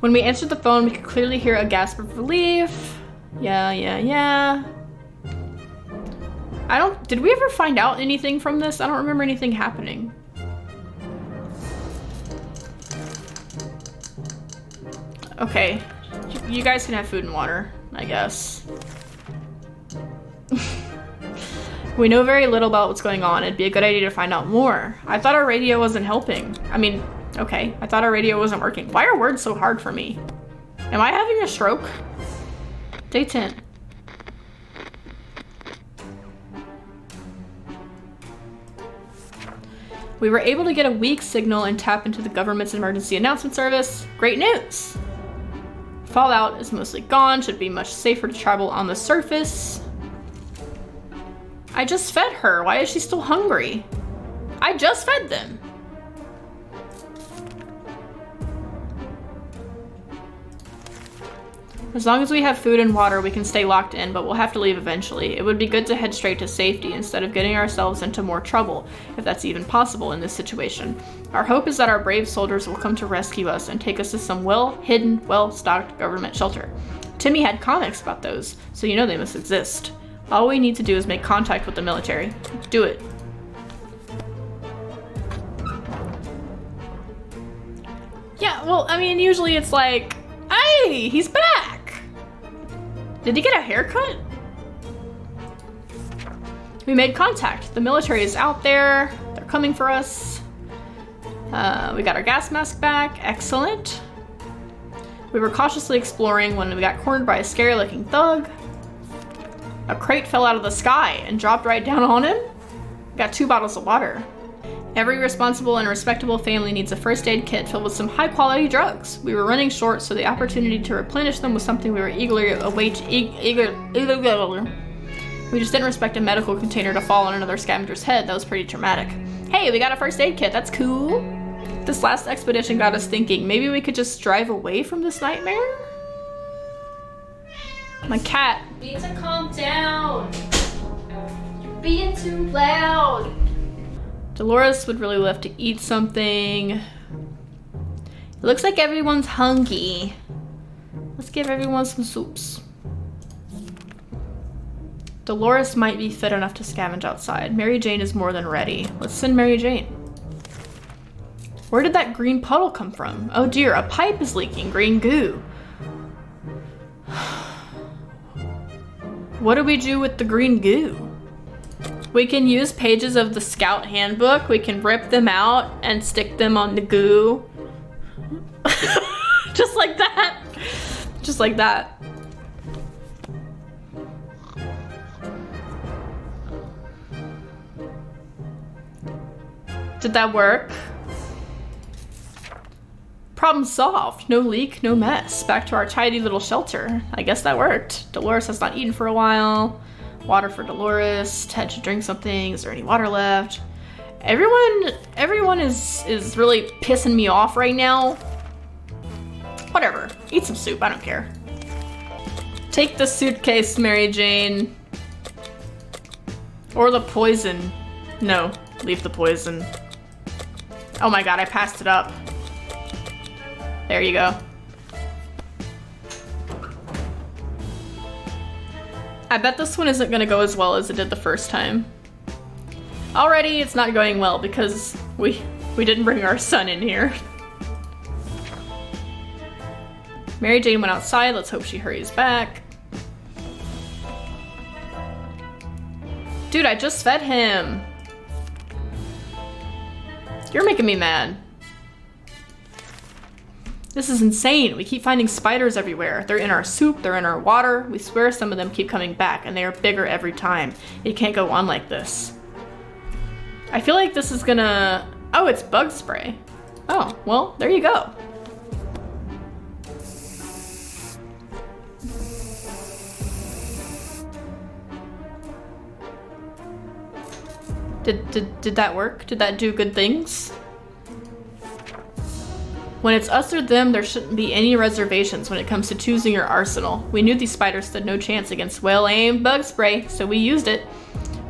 When we answered the phone, we could clearly hear a gasp of relief. Yeah. Did we ever find out anything from this? I don't remember anything happening. Okay, you guys can have food and water, I guess. We know very little about what's going on. It'd be a good idea to find out more. I thought our radio wasn't helping. I mean, okay, I thought our radio wasn't working. Why are words so hard for me? Am I having a stroke? Day 10. We were able to get a weak signal and tap into the government's emergency announcement service. Great news! Fallout is mostly gone, should be much safer to travel on the surface. I just fed her. Why is she still hungry? I just fed them. As long as we have food and water, we can stay locked in, but we'll have to leave eventually. It would be good to head straight to safety instead of getting ourselves into more trouble, if that's even possible in this situation. Our hope is that our brave soldiers will come to rescue us and take us to some well-hidden, well-stocked government shelter. Timmy had comics about those, so you know they must exist. All we need to do is make contact with the military. Do it. Yeah, well, I mean, usually it's like, hey, he's back! Did he get a haircut? We made contact. The military is out there. They're coming for us. We got our gas mask back. Excellent. We were cautiously exploring when we got cornered by a scary-looking thug. A crate fell out of the sky and dropped right down on him. Got 2 bottles of water. Every responsible and respectable family needs a first aid kit filled with some high quality drugs. We were running short, so the opportunity to replenish them was something we were eagerly awaiting. We just didn't expect a medical container to fall on another scavenger's head. That was pretty traumatic. Hey, we got a first aid kit. That's cool. This last expedition got us thinking, maybe we could just drive away from this nightmare? My cat. You need to calm down. You're being too loud. Dolores would really love to eat something. It looks like everyone's hungry. Let's give everyone some soups. Dolores might be fit enough to scavenge outside. Mary Jane is more than ready. Let's send Mary Jane. Where did that green puddle come from? Oh dear, a pipe is leaking green goo. What do we do with the green goo? We can use pages of the Scout Handbook. We can rip them out and stick them on the goo. Just like that. Just like that. Did that work? Problem solved. No leak, no mess. Back to our tidy little shelter. I guess that worked. Dolores has not eaten for a while. Water for Dolores. Ted should drink something. Is there any water left? Everyone is really pissing me off right now. Whatever. Eat some soup. I don't care. Take the suitcase, Mary Jane. Or the poison. No, leave the poison. Oh my god, I passed it up. There you go. I bet this one isn't gonna go as well as it did the first time. Already it's not going well because we didn't bring our son in here. Mary Jane went outside. Let's hope she hurries back. Dude, I just fed him. You're making me mad. This is insane. We keep finding spiders everywhere. They're in our soup, they're in our water. We swear some of them keep coming back and they are bigger every time. It can't go on like this. I feel like this is gonna... Oh, it's bug spray. Oh, well, there you go. Did that work? Did that do good things? When it's us or them, there shouldn't be any reservations when it comes to choosing your arsenal. We knew these spiders stood no chance against well-aimed bug spray, so we used it.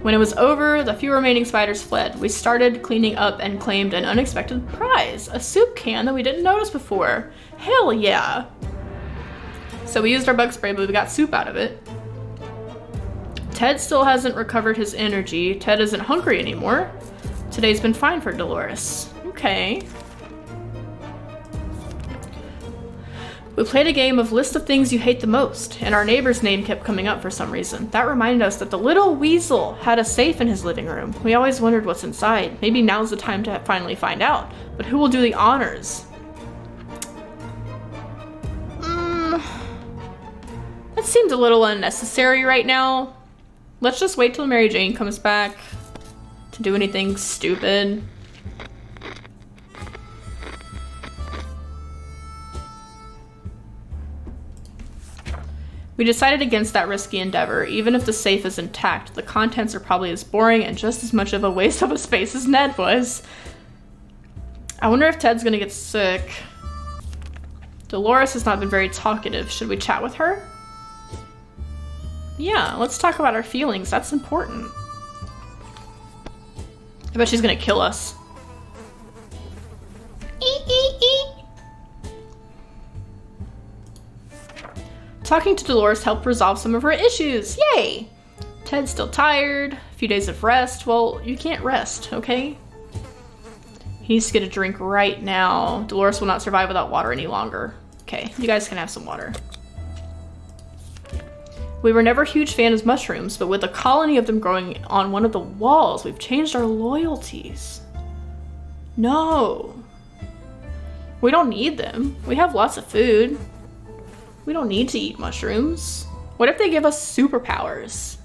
When it was over, the few remaining spiders fled. We started cleaning up and claimed an unexpected prize, a soup can that we didn't notice before. Hell yeah. So we used our bug spray, but we got soup out of it. Ted still hasn't recovered his energy. Ted isn't hungry anymore. Today's been fine for Dolores. Okay. We played a game of list of things you hate the most, and our neighbor's name kept coming up for some reason. That reminded us that the little weasel had a safe in his living room. We always wondered what's inside. Maybe now's the time to finally find out. But who will do the honors? That seems a little unnecessary right now. Let's just wait till Mary Jane comes back to do anything stupid. We decided against that risky endeavor. Even if the safe is intact, the contents are probably as boring and just as much of a waste of a space as Ned was. I wonder if Ted's gonna get sick. Dolores has not been very talkative. Should we chat with her? Yeah, let's talk about our feelings. That's important. I bet she's gonna kill us. Talking to Dolores helped resolve some of her issues. Yay! Ted's still tired. A few days of rest. Well, you can't rest, okay? He needs to get a drink right now. Dolores will not survive without water any longer. Okay, you guys can have some water. We were never a huge fan of mushrooms, but with a colony of them growing on one of the walls, we've changed our loyalties. No. We don't need them. We have lots of food. We don't need to eat mushrooms. What if they give us superpowers?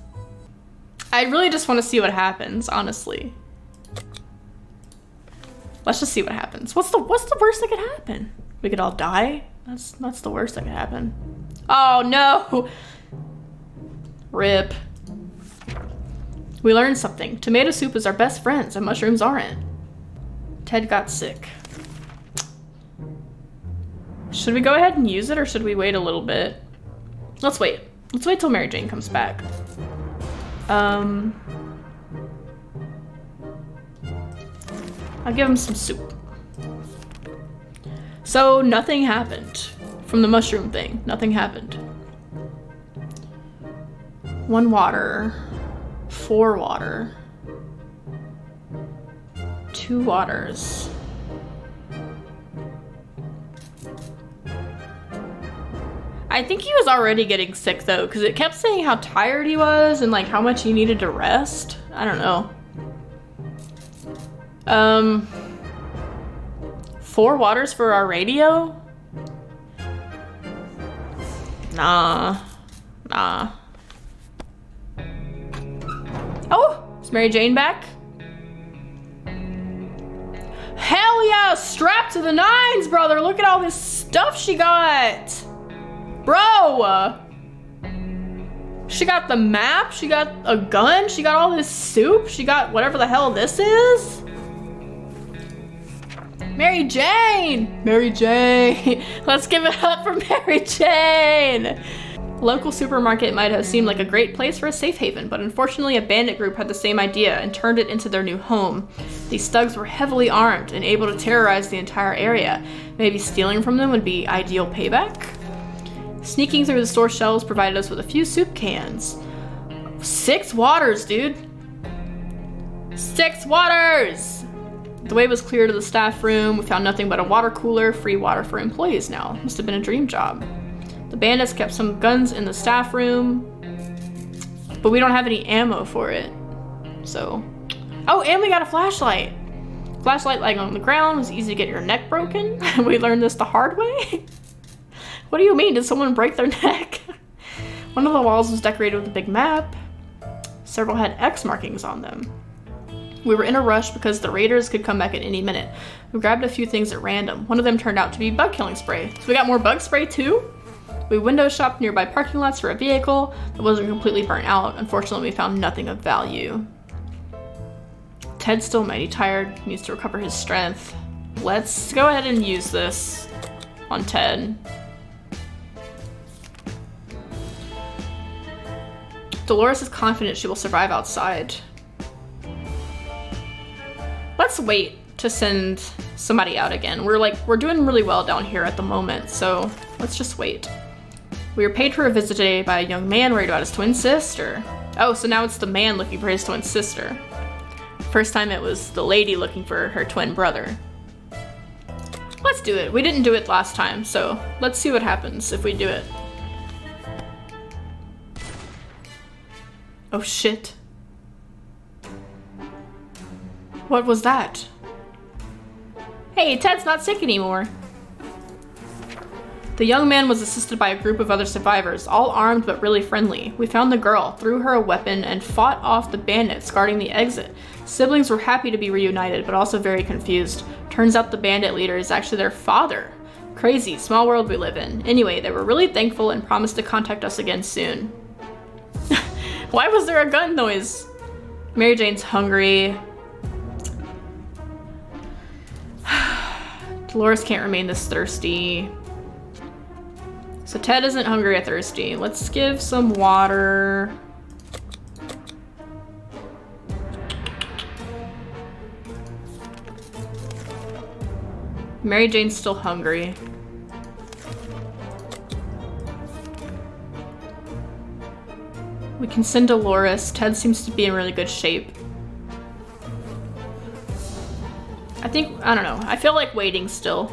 I really just want to see what happens, honestly. Let's just see what happens. What's the worst that could happen? We could all die? That's the worst that could happen. Oh no! Rip. We learned something. Tomato soup is our best friends and mushrooms aren't. Ted got sick. Should we go ahead and use it or should we wait a little bit? Let's wait. Let's wait till Mary Jane comes back. I'll give him some soup. So nothing happened from the mushroom thing. Nothing happened. 1 water, 4 water, 2 waters. I think he was already getting sick though, because it kept saying how tired he was and like how much he needed to rest. I don't know. 4 waters for our radio? Nah. Oh, is Mary Jane back? Hell yeah, strapped to the 9s, brother. Look at all this stuff she got. Bro! She got the map, she got a gun, she got all this soup, she got whatever the hell this is. Mary Jane! Mary Jane! Let's give it up for Mary Jane! Local supermarket might have seemed like a great place for a safe haven, but unfortunately a bandit group had the same idea and turned it into their new home. These thugs were heavily armed and able to terrorize the entire area. Maybe stealing from them would be ideal payback? Sneaking through the store shelves provided us with a few soup cans. 6 waters, dude. 6 waters! The way was clear to the staff room. We found nothing but a water cooler, free water for employees now. Must have been a dream job. The bandits kept some guns in the staff room, but we don't have any ammo for it. So, oh, and we got a flashlight. Flashlight lying on the ground was easy to get your neck broken. We learned this the hard way. What do you mean? Did someone break their neck? One of the walls was decorated with a big map. Several had X markings on them. We were in a rush because the raiders could come back at any minute. We grabbed a few things at random. One of them turned out to be bug killing spray. So we got more bug spray too? We window shopped nearby parking lots for a vehicle that wasn't completely burnt out. Unfortunately, we found nothing of value. Ted's still mighty tired, needs to recover his strength. Let's go ahead and use this on Ted. Dolores is confident she will survive outside. let's wait to send somebody out again. We're doing really well down here at the moment, so let's just wait. We were paid for a visit today by a young man worried about his twin sister. Oh, so now it's the man looking for his twin sister. First time it was the lady looking for her twin brother. Let's do it. We didn't do it last time, so let's see what happens if we do it. Oh shit. What was that? Hey, Ted's not sick anymore. The young man was assisted by a group of other survivors, all armed but really friendly. We found the girl, threw her a weapon, and fought off the bandits guarding the exit. Siblings were happy to be reunited, but also very confused. Turns out the bandit leader is actually their father. Crazy, small world we live in. Anyway, they were really thankful and promised to contact us again soon. Why was there a gun noise? Mary Jane's hungry. Dolores can't remain this thirsty. So Ted isn't hungry or thirsty. Let's give some water. Mary Jane's still hungry. We can send Dolores. Ted seems to be in really good shape. I don't know. I feel like waiting still.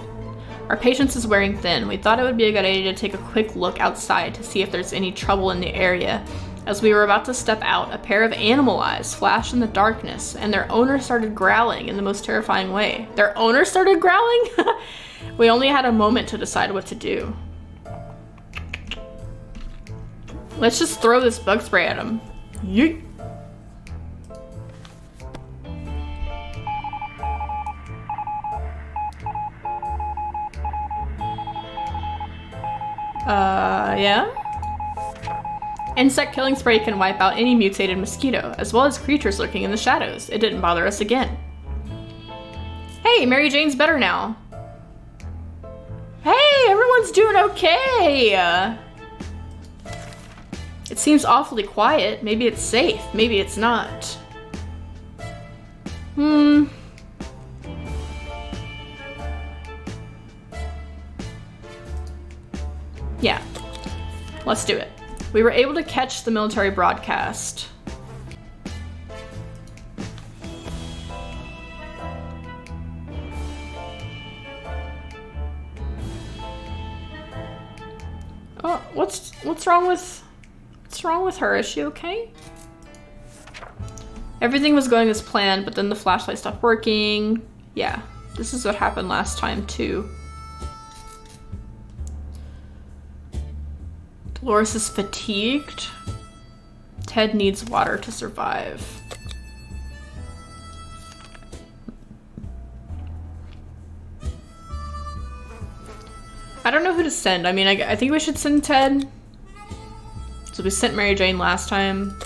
Our patience is wearing thin. We thought it would be a good idea to take a quick look outside to see if there's any trouble in the area. As we were about to step out, a pair of animal eyes flashed in the darkness, and their owner started growling in the most terrifying way. Their owner started growling? We only had a moment to decide what to do. Let's just throw this bug spray at him. Yeet. Yeah? Insect killing spray can wipe out any mutated mosquito, as well as creatures lurking in the shadows. It didn't bother us again. Hey, Mary Jane's better now. Hey, everyone's doing okay! It seems awfully quiet. Maybe it's safe. Maybe it's not. Yeah. Let's do it. We were able to catch the military broadcast. Oh, what's wrong with her? Is she okay? Everything was going as planned, but then the flashlight stopped working. Yeah, this is what happened last time too. Dolores is fatigued. Ted needs water to survive. I don't know who to send. I mean, I think we should send Ted. So we sent Mary Jane last time.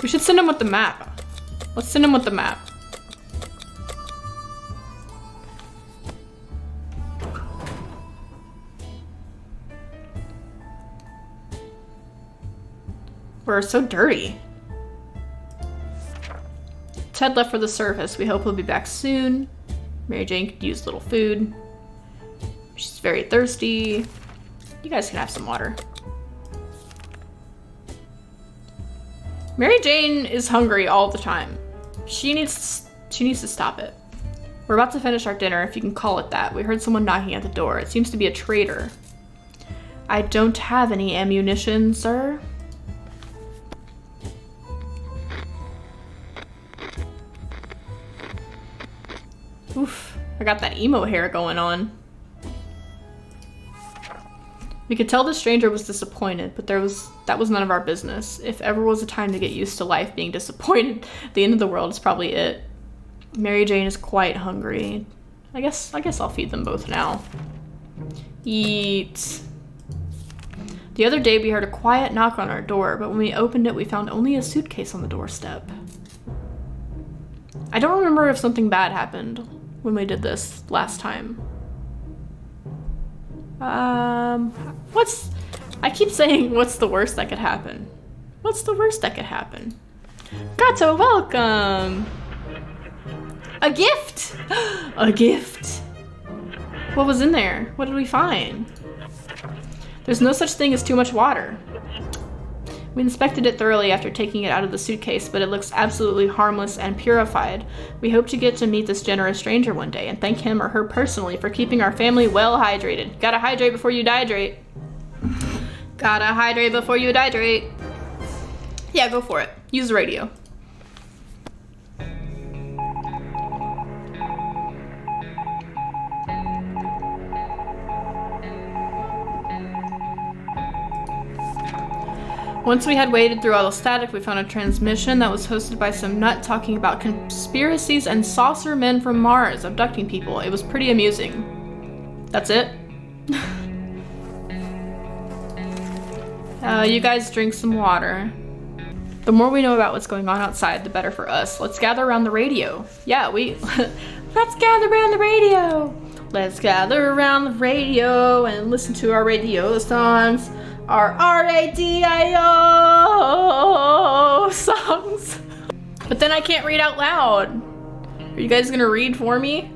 We should send him with the map. Let's send him with the map. We're so dirty. Ted left for the surface. We hope he'll be back soon. Mary Jane could use a little food. She's very thirsty. You guys can have some water. Mary Jane is hungry all the time. She needs to stop it. We're about to finish our dinner, if you can call it that. We heard someone knocking at the door. It seems to be a traitor. I don't have any ammunition, sir. Oof, I got that emo hair going on. We could tell the stranger was disappointed, but that was none of our business. If ever was a time to get used to life being disappointed, the end of the world is probably it. Mary Jane is quite hungry. I guess I'll feed them both now. Eat. The other day we heard a quiet knock on our door, but when we opened it, we found only a suitcase on the doorstep. I don't remember if something bad happened when we did this last time. I keep saying what's the worst that could happen? What's the worst that could happen? Gato, welcome! A gift! A gift! What was in there? What did we find? There's no such thing as too much water. We inspected it thoroughly after taking it out of the suitcase, but it looks absolutely harmless and purified. We hope to get to meet this generous stranger one day and thank him or her personally for keeping our family well hydrated. Gotta hydrate before you dehydrate. Gotta hydrate before you dehydrate. Yeah, go for it. Use the radio. Once we had waded through all the static, we found a transmission that was hosted by some nut talking about conspiracies and saucer men from Mars abducting people. It was pretty amusing. That's it? You guys drink some water. The more we know about what's going on outside, the better for us. Let's gather around the radio. Yeah, let's gather around the radio. Let's gather around the radio and listen to our radio songs. Our RADIO songs. But then I can't read out loud. Are you guys gonna read for me?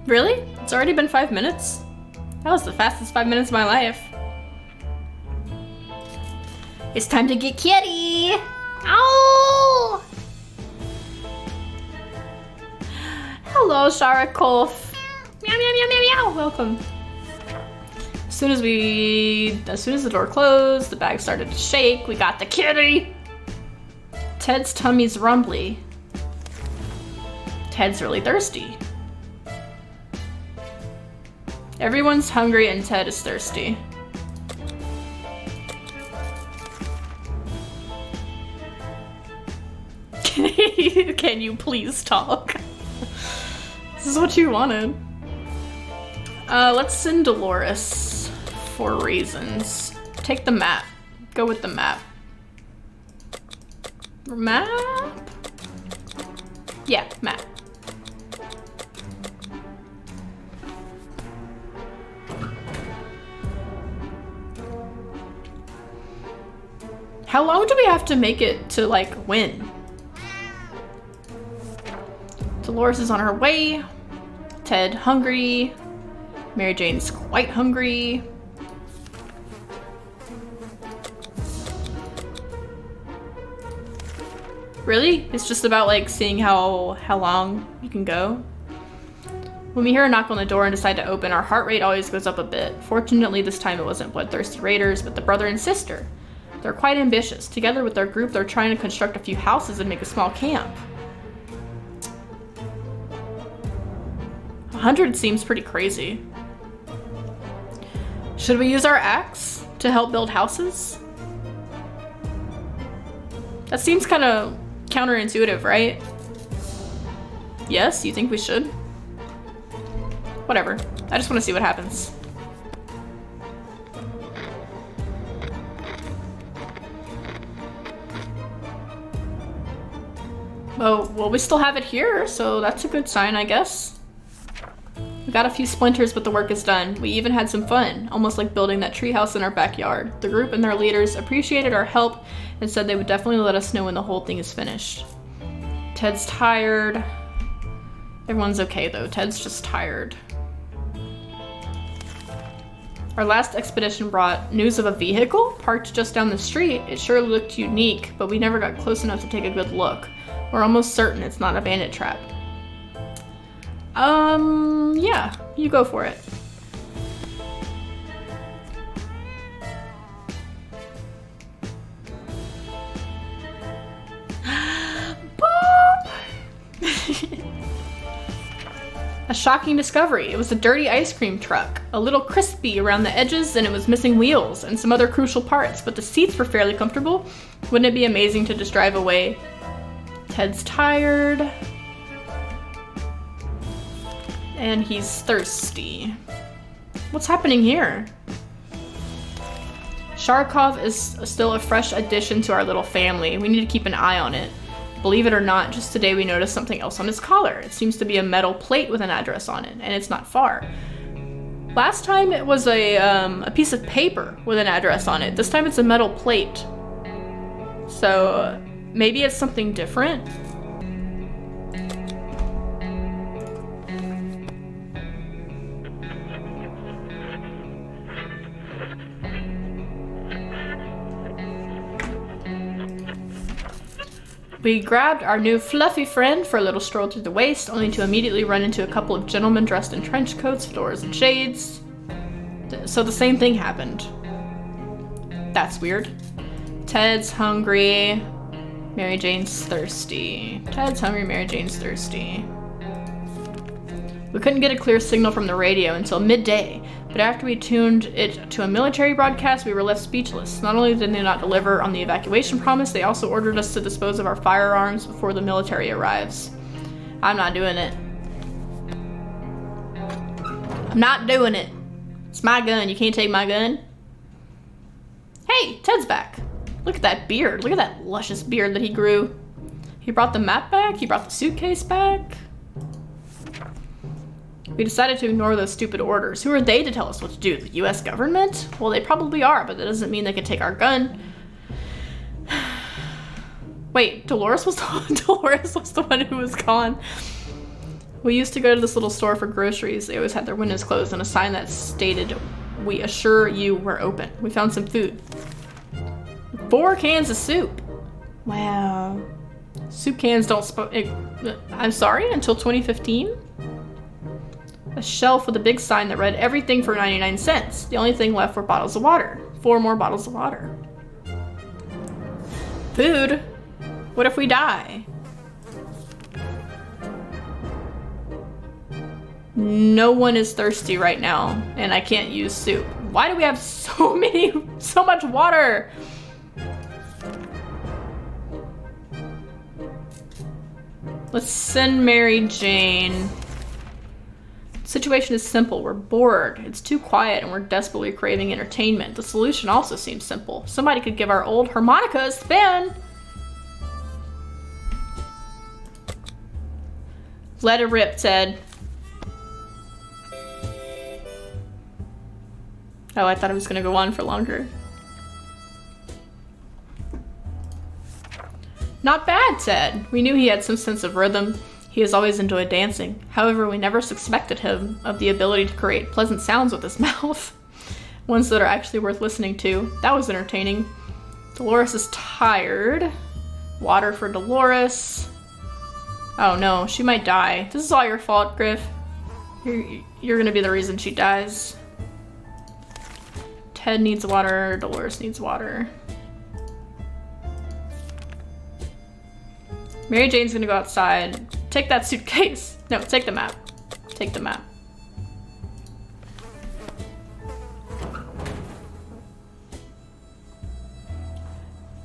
Really? It's already been 5 minutes? That was the fastest 5 minutes of my life. It's time to get kitty! Ow! Hello, Sharakov. Meow, meow, meow, meow, meow. Welcome. As soon as the door closed, the bag started to shake. We got the kitty! Ted's tummy's rumbly. Ted's really thirsty. Everyone's hungry and Ted is thirsty. Can you please talk? This is what you wanted. Let's send Dolores for reasons. Take the map. Go with the map. Map? Yeah, map. How long do we have to make it to, like, win? Dolores is on her way. Ted hungry. Mary Jane's quite hungry. Really? It's just about, like, seeing how long you can go? When we hear a knock on the door and decide to open, our heart rate always goes up a bit. Fortunately, this time it wasn't bloodthirsty raiders, but the brother and sister. They're quite ambitious. Together with their group, they're trying to construct a few houses and make a small camp. 100 seems pretty crazy. Should we use our axe to help build houses? That seems kind of counterintuitive, right? Yes, you think we should? Whatever. I just want to see what happens. Oh, well, we still have it here, so that's a good sign, I guess. We got a few splinters, but the work is done. We even had some fun, almost like building that treehouse in our backyard. The group and their leaders appreciated our help and said they would definitely let us know when the whole thing is finished. Ted's tired. Everyone's okay, though. Ted's just tired. Our last expedition brought news of a vehicle parked just down the street. It sure looked unique, but we never got close enough to take a good look. We're almost certain it's not a bandit trap. Yeah, you go for it. A shocking discovery. It was a dirty ice cream truck. A little crispy around the edges, and it was missing wheels and some other crucial parts, but the seats were fairly comfortable. Wouldn't it be amazing to just drive away? Ted's tired. And he's thirsty. What's happening here? Sharkov is still a fresh addition to our little family. We need to keep an eye on it. Believe it or not, just today we noticed something else on his collar. It seems to be a metal plate with an address on it, and it's not far. Last time it was a piece of paper with an address on it. This time it's a metal plate. So maybe it's something different. We grabbed our new fluffy friend for a little stroll through the waste, only to immediately run into a couple of gentlemen dressed in trench coats, fedoras, and shades. So the same thing happened. That's weird. Ted's hungry. Mary Jane's thirsty. Ted's hungry, Mary Jane's thirsty. We couldn't get a clear signal from the radio until midday, but after we tuned it to a military broadcast, we were left speechless. Not only did they not deliver on the evacuation promise, they also ordered us to dispose of our firearms before the military arrives. I'm not doing it. I'm not doing it. It's my gun. You can't take my gun. Hey, Ted's back. Look at that beard. Look at that luscious beard that he grew. He brought the map back. He brought the suitcase back. We decided to ignore those stupid orders. Who are they to tell us what to do? The US government? Well, they probably are, but that doesn't mean they can take our gun. Wait, Dolores was the one who was gone. We used to go to this little store for groceries. They always had their windows closed and a sign that stated, "We assure you we're open." We found some food. 4 cans of soup. Wow. Soup cans don't I'm sorry, until 2015? A shelf with a big sign that read everything for 99 cents. The only thing left were bottles of water. 4 more bottles of water. Food? What if we die? No one is thirsty right now, and I can't use soup. Why do we have so much water? Let's send Mary Jane. Situation is simple. We're bored. It's too quiet and we're desperately craving entertainment. The solution also seems simple. Somebody could give our old harmonica a spin. Let it rip, Ted. Oh, I thought it was gonna go on for longer. Not bad, Ted. We knew he had some sense of rhythm. He has always enjoyed dancing. However, we never suspected him of the ability to create pleasant sounds with his mouth. Ones that are actually worth listening to. That was entertaining. Dolores is tired. Water for Dolores. Oh no, she might die. This is all your fault, Griff. You're gonna be the reason she dies. Ted needs water, Dolores needs water. Mary Jane's gonna go outside. Take that suitcase. No, take the map. Take the map.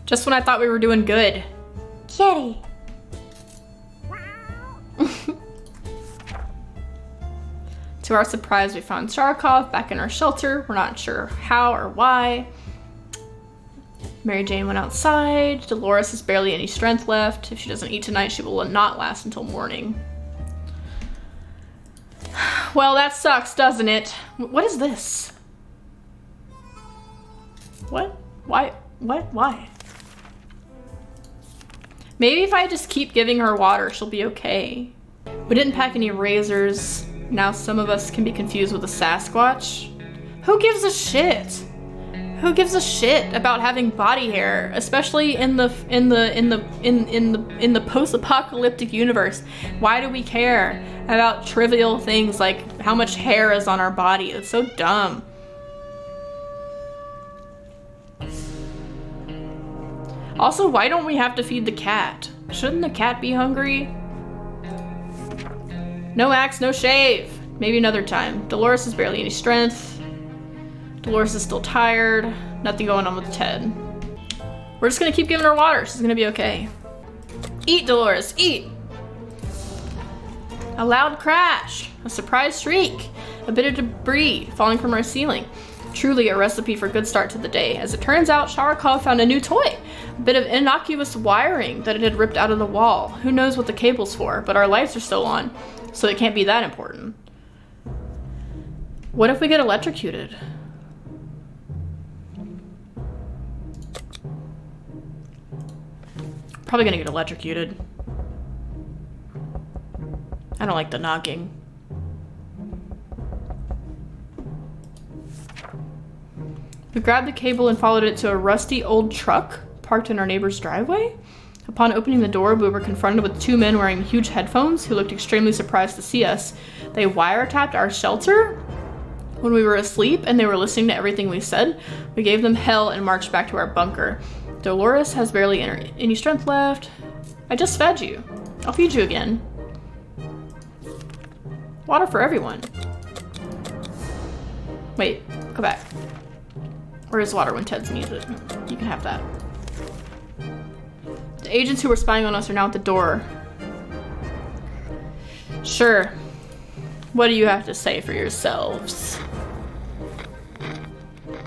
Just when I thought we were doing good. Kitty. To our surprise, we found Sharkov back in our shelter. We're not sure how or why. Mary Jane went outside. Dolores has barely any strength left. If she doesn't eat tonight, she will not last until morning. Well, that sucks, doesn't it? What is this? What? Why? What? Why? Maybe if I just keep giving her water, she'll be okay. We didn't pack any razors. Now some of us can be confused with a Sasquatch. Who gives a shit? Who gives a shit about having body hair, especially in the post-apocalyptic universe? Why do we care about trivial things like how much hair is on our body? It's so dumb. Also, why don't we have to feed the cat? Shouldn't the cat be hungry? No axe, no shave. Maybe another time. Dolores has barely any strength. Dolores is still tired. Nothing going on with Ted. We're just gonna keep giving her water. She's gonna be okay. Eat, Dolores, eat! A loud crash, a surprise shriek, a bit of debris falling from our ceiling. Truly a recipe for a good start to the day. As it turns out, Sharkov found a new toy. A bit of innocuous wiring that it had ripped out of the wall. Who knows what the cable's for, but our lights are still on, so it can't be that important. What if we get electrocuted? Probably gonna get electrocuted. I don't like the knocking. We grabbed the cable and followed it to a rusty old truck parked in our neighbor's driveway. Upon opening the door, we were confronted with two men wearing huge headphones who looked extremely surprised to see us. They wiretapped our shelter when we were asleep, and they were listening to everything we said. We gave them hell and marched back to our bunker. Dolores has barely any strength left. I just fed you. I'll feed you again. Water for everyone. Wait, go back. Where is water when Ted's needs it? You can have that. The agents who were spying on us are now at the door. Sure. What do you have to say for yourselves?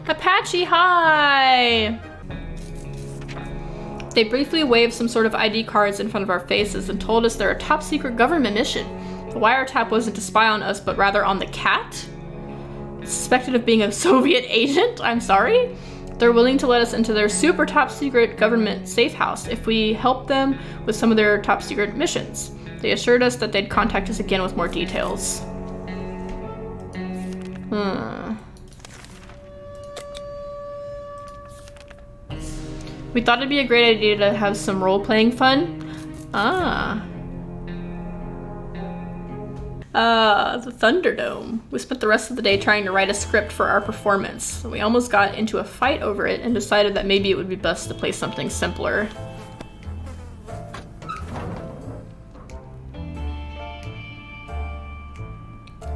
Apache, hi! They briefly waved some sort of ID cards in front of our faces and told us they're a top secret government mission. The wiretap wasn't to spy on us, but rather on the cat? Suspected of being a Soviet agent? I'm sorry? They're willing to let us into their super top secret government safe house if we help them with some of their top secret missions. They assured us that they'd contact us again with more details. We thought it'd be a great idea to have some role-playing fun. The Thunderdome. We spent the rest of the day trying to write a script for our performance. We almost got into a fight over it and decided that maybe it would be best to play something simpler.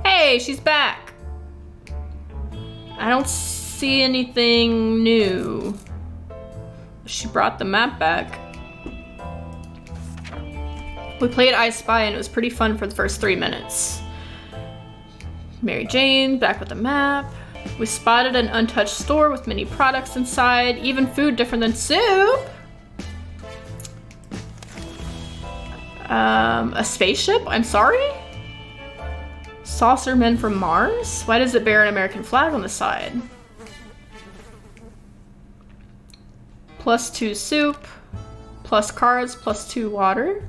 Hey, she's back! I don't see anything new. She brought the map back. We played I Spy and it was pretty fun for the first 3 minutes. Mary Jane, back with the map. We spotted an untouched store with many products inside, even food different than soup. A spaceship? I'm sorry? Saucer men from Mars? Why does it bear an American flag on the side? +2 soup, plus cards, +2 water.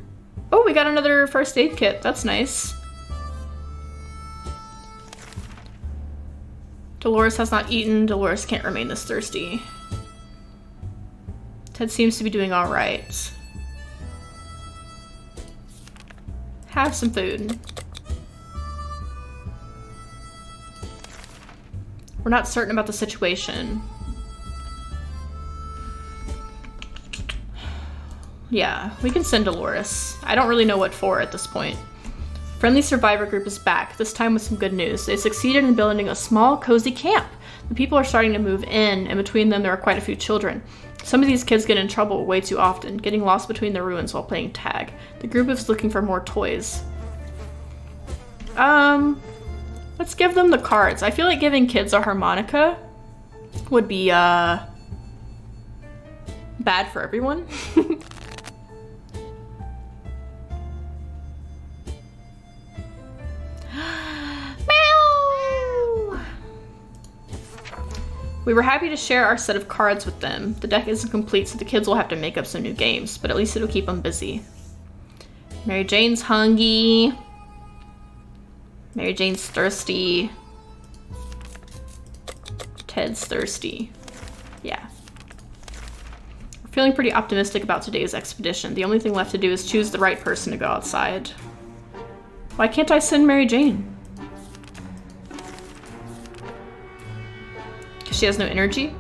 Oh, we got another first aid kit. That's nice. Dolores has not eaten. Dolores can't remain this thirsty. Ted seems to be doing all right. Have some food. We're not certain about the situation. Yeah, we can send Dolores. I don't really know what for at this point. Friendly Survivor Group is back, this time with some good news. They succeeded in building a small, cozy camp. The people are starting to move in, and between them there are quite a few children. Some of these kids get in trouble way too often, getting lost between the ruins while playing tag. The group is looking for more toys. Let's give them the cards. I feel like giving kids a harmonica would be, bad for everyone. We were happy to share our set of cards with them. The deck isn't complete, so the kids will have to make up some new games, but at least it'll keep them busy. Mary Jane's hungry. Mary Jane's thirsty. Ted's thirsty. Yeah. We're feeling pretty optimistic about today's expedition. The only thing left to do is choose the right person to go outside. Why can't I send Mary Jane? She has no energy.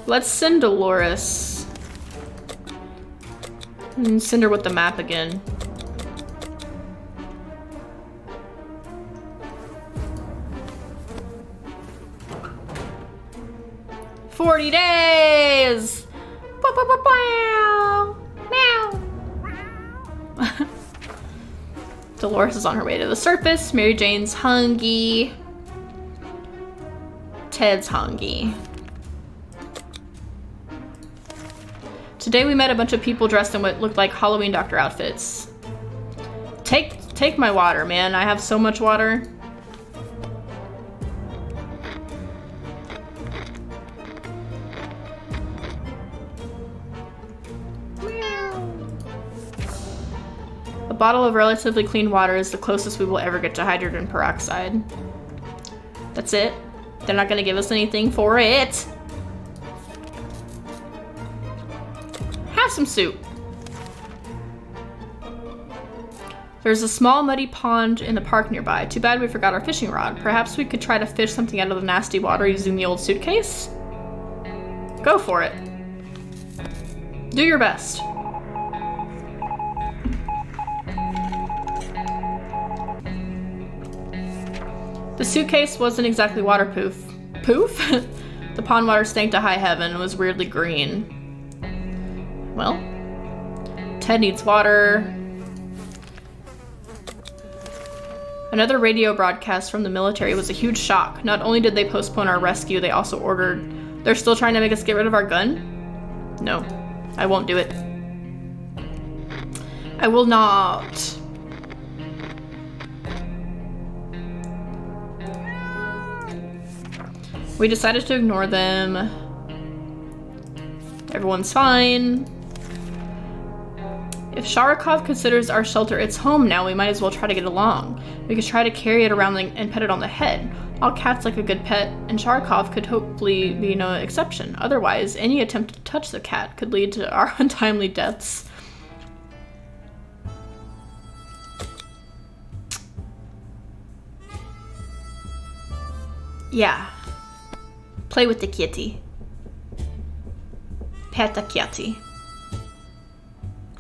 Let's send Dolores. And send her with the map again. 40 days! Meow. Dolores is on her way to the surface. Mary Jane's hungry. Ted's hungry. Today we met a bunch of people dressed in what looked like Halloween doctor outfits. Take my water, man. I have so much water. A bottle of relatively clean water is the closest we will ever get to hydrogen peroxide. That's it. They're not gonna give us anything for it. Have some soup. There's a small muddy pond in the park nearby. Too bad we forgot our fishing rod. Perhaps we could try to fish something out of the nasty water using the old suitcase? Go for it. Do your best. The suitcase wasn't exactly waterproof. Poof? The pond water stank to high heaven and was weirdly green. Well, Ted needs water. Another radio broadcast from the military was a huge shock. Not only did they postpone our rescue, they also ordered... They're still trying to make us get rid of our gun? No, I won't do it. I will not. We decided to ignore them. Everyone's fine. If Sharikov considers our shelter its home now, we might as well try to get along. We could try to carry it around and pet it on the head. All cats like a good pet, and Sharikov could hopefully be no exception. Otherwise, any attempt to touch the cat could lead to our untimely deaths. Yeah. Play with the kitty. Pet the kitty.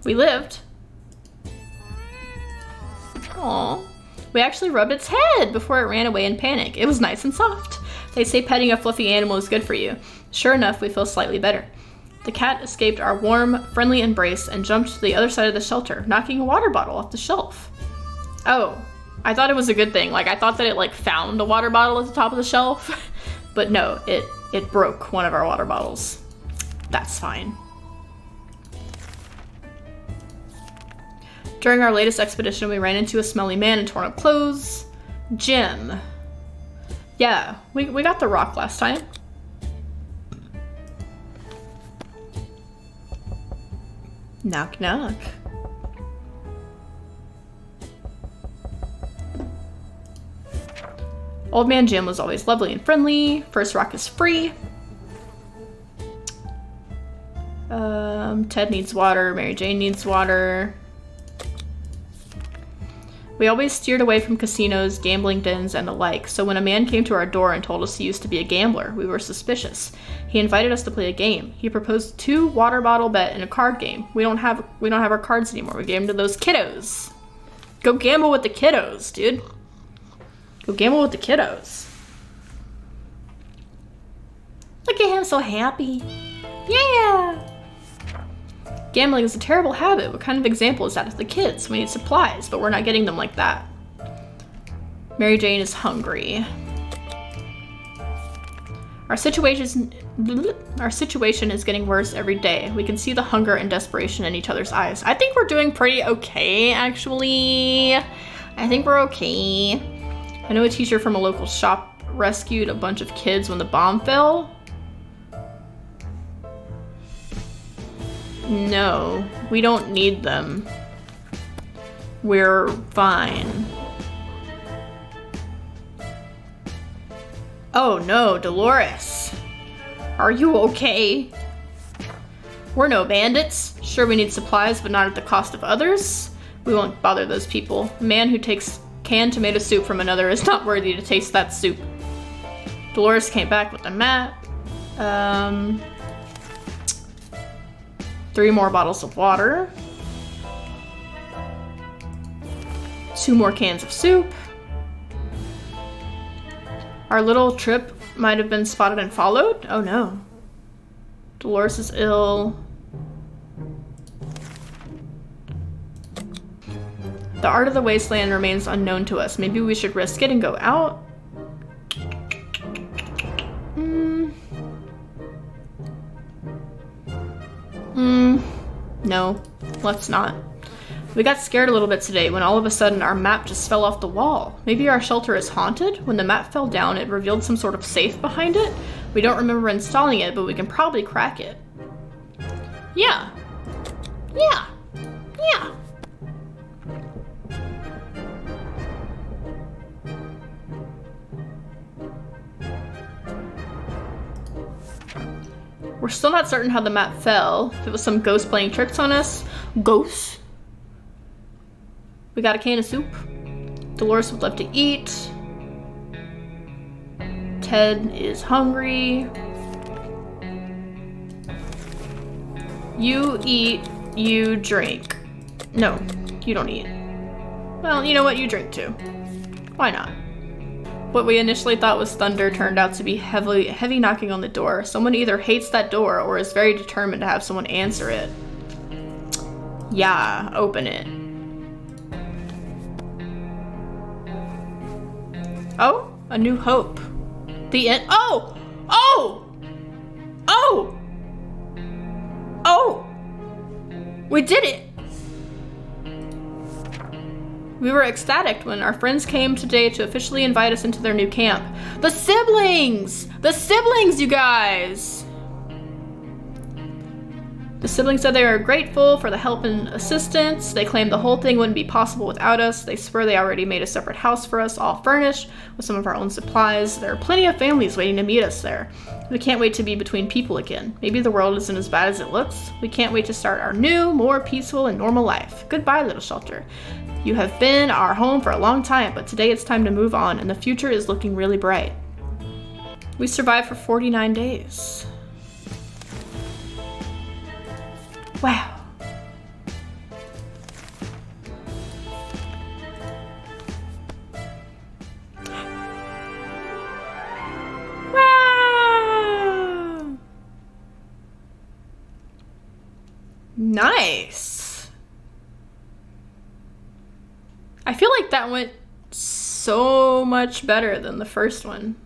We lived. Aww. We actually rubbed its head before it ran away in panic. It was nice and soft. They say petting a fluffy animal is good for you. Sure enough, we feel slightly better. The cat escaped our warm, friendly embrace and jumped to the other side of the shelter, knocking a water bottle off the shelf. Oh, I thought it was a good thing. Like, I thought that it, like, found a water bottle at the top of the shelf. But no, it broke one of our water bottles. That's fine. During our latest expedition, we ran into a smelly man in torn up clothes. Jim. Yeah, we got the rock last time. Knock, knock. Old Man Jim was always lovely and friendly. First rock is free. Ted needs water. Mary Jane needs water. We always steered away from casinos, gambling dens, and the like, so when a man came to our door and told us he used to be a gambler, we were suspicious. He invited us to play a game. He proposed 2 water bottle bet and a card game. We don't have our cards anymore. We gave them to those kiddos. Go gamble with the kiddos, dude. Go gamble with the kiddos. Look at him, so happy. Yeah! Gambling is a terrible habit. What kind of example is that of the kids? We need supplies, but we're not getting them like that. Mary Jane is hungry. Our situation is getting worse every day. We can see the hunger and desperation in each other's eyes. I think we're doing pretty okay, actually. I think we're okay. I know a teacher from a local shop rescued a bunch of kids when the bomb fell. No, we don't need them. We're fine. Oh no, Dolores. Are you okay? We're no bandits. Sure, we need supplies, but not at the cost of others. We won't bother those people. A man who takes canned tomato soup from another is not worthy to taste that soup. Dolores came back with a map. 3 more bottles of water. 2 more cans of soup. Our little trip might have been spotted and followed. Oh no. Dolores is ill. The art of the wasteland remains unknown to us. Maybe we should risk it and go out? No, let's not. We got scared a little bit today when all of a sudden our map just fell off the wall. Maybe our shelter is haunted? When the map fell down, it revealed some sort of safe behind it. We don't remember installing it, but we can probably crack it. Yeah. Yeah. Yeah. We're still not certain how the map fell. If it was some ghost playing tricks on us. Ghosts? We got a can of soup. Dolores would love to eat. Ted is hungry. You eat, you drink. No, you don't eat. Well, you know what? You drink too. Why not? What we initially thought was thunder turned out to be heavy knocking on the door. Someone either hates that door or is very determined to have someone answer it. Yeah, open it. Oh, a new hope. The end. Oh! Oh! Oh! Oh! We did it! We were ecstatic when our friends came today to officially invite us into their new camp. The siblings! The siblings, you guys! The siblings said they were grateful for the help and assistance. They claimed the whole thing wouldn't be possible without us. They swear they already made a separate house for us, all furnished, with some of our own supplies. There are plenty of families waiting to meet us there. We can't wait to be between people again. Maybe the world isn't as bad as it looks. We can't wait to start our new, more peaceful and normal life. Goodbye, little shelter. You have been our home for a long time, but today it's time to move on, and the future is looking really bright. We survived for 49 days. Wow. Wow. Nice. I feel like that went so much better than the first one.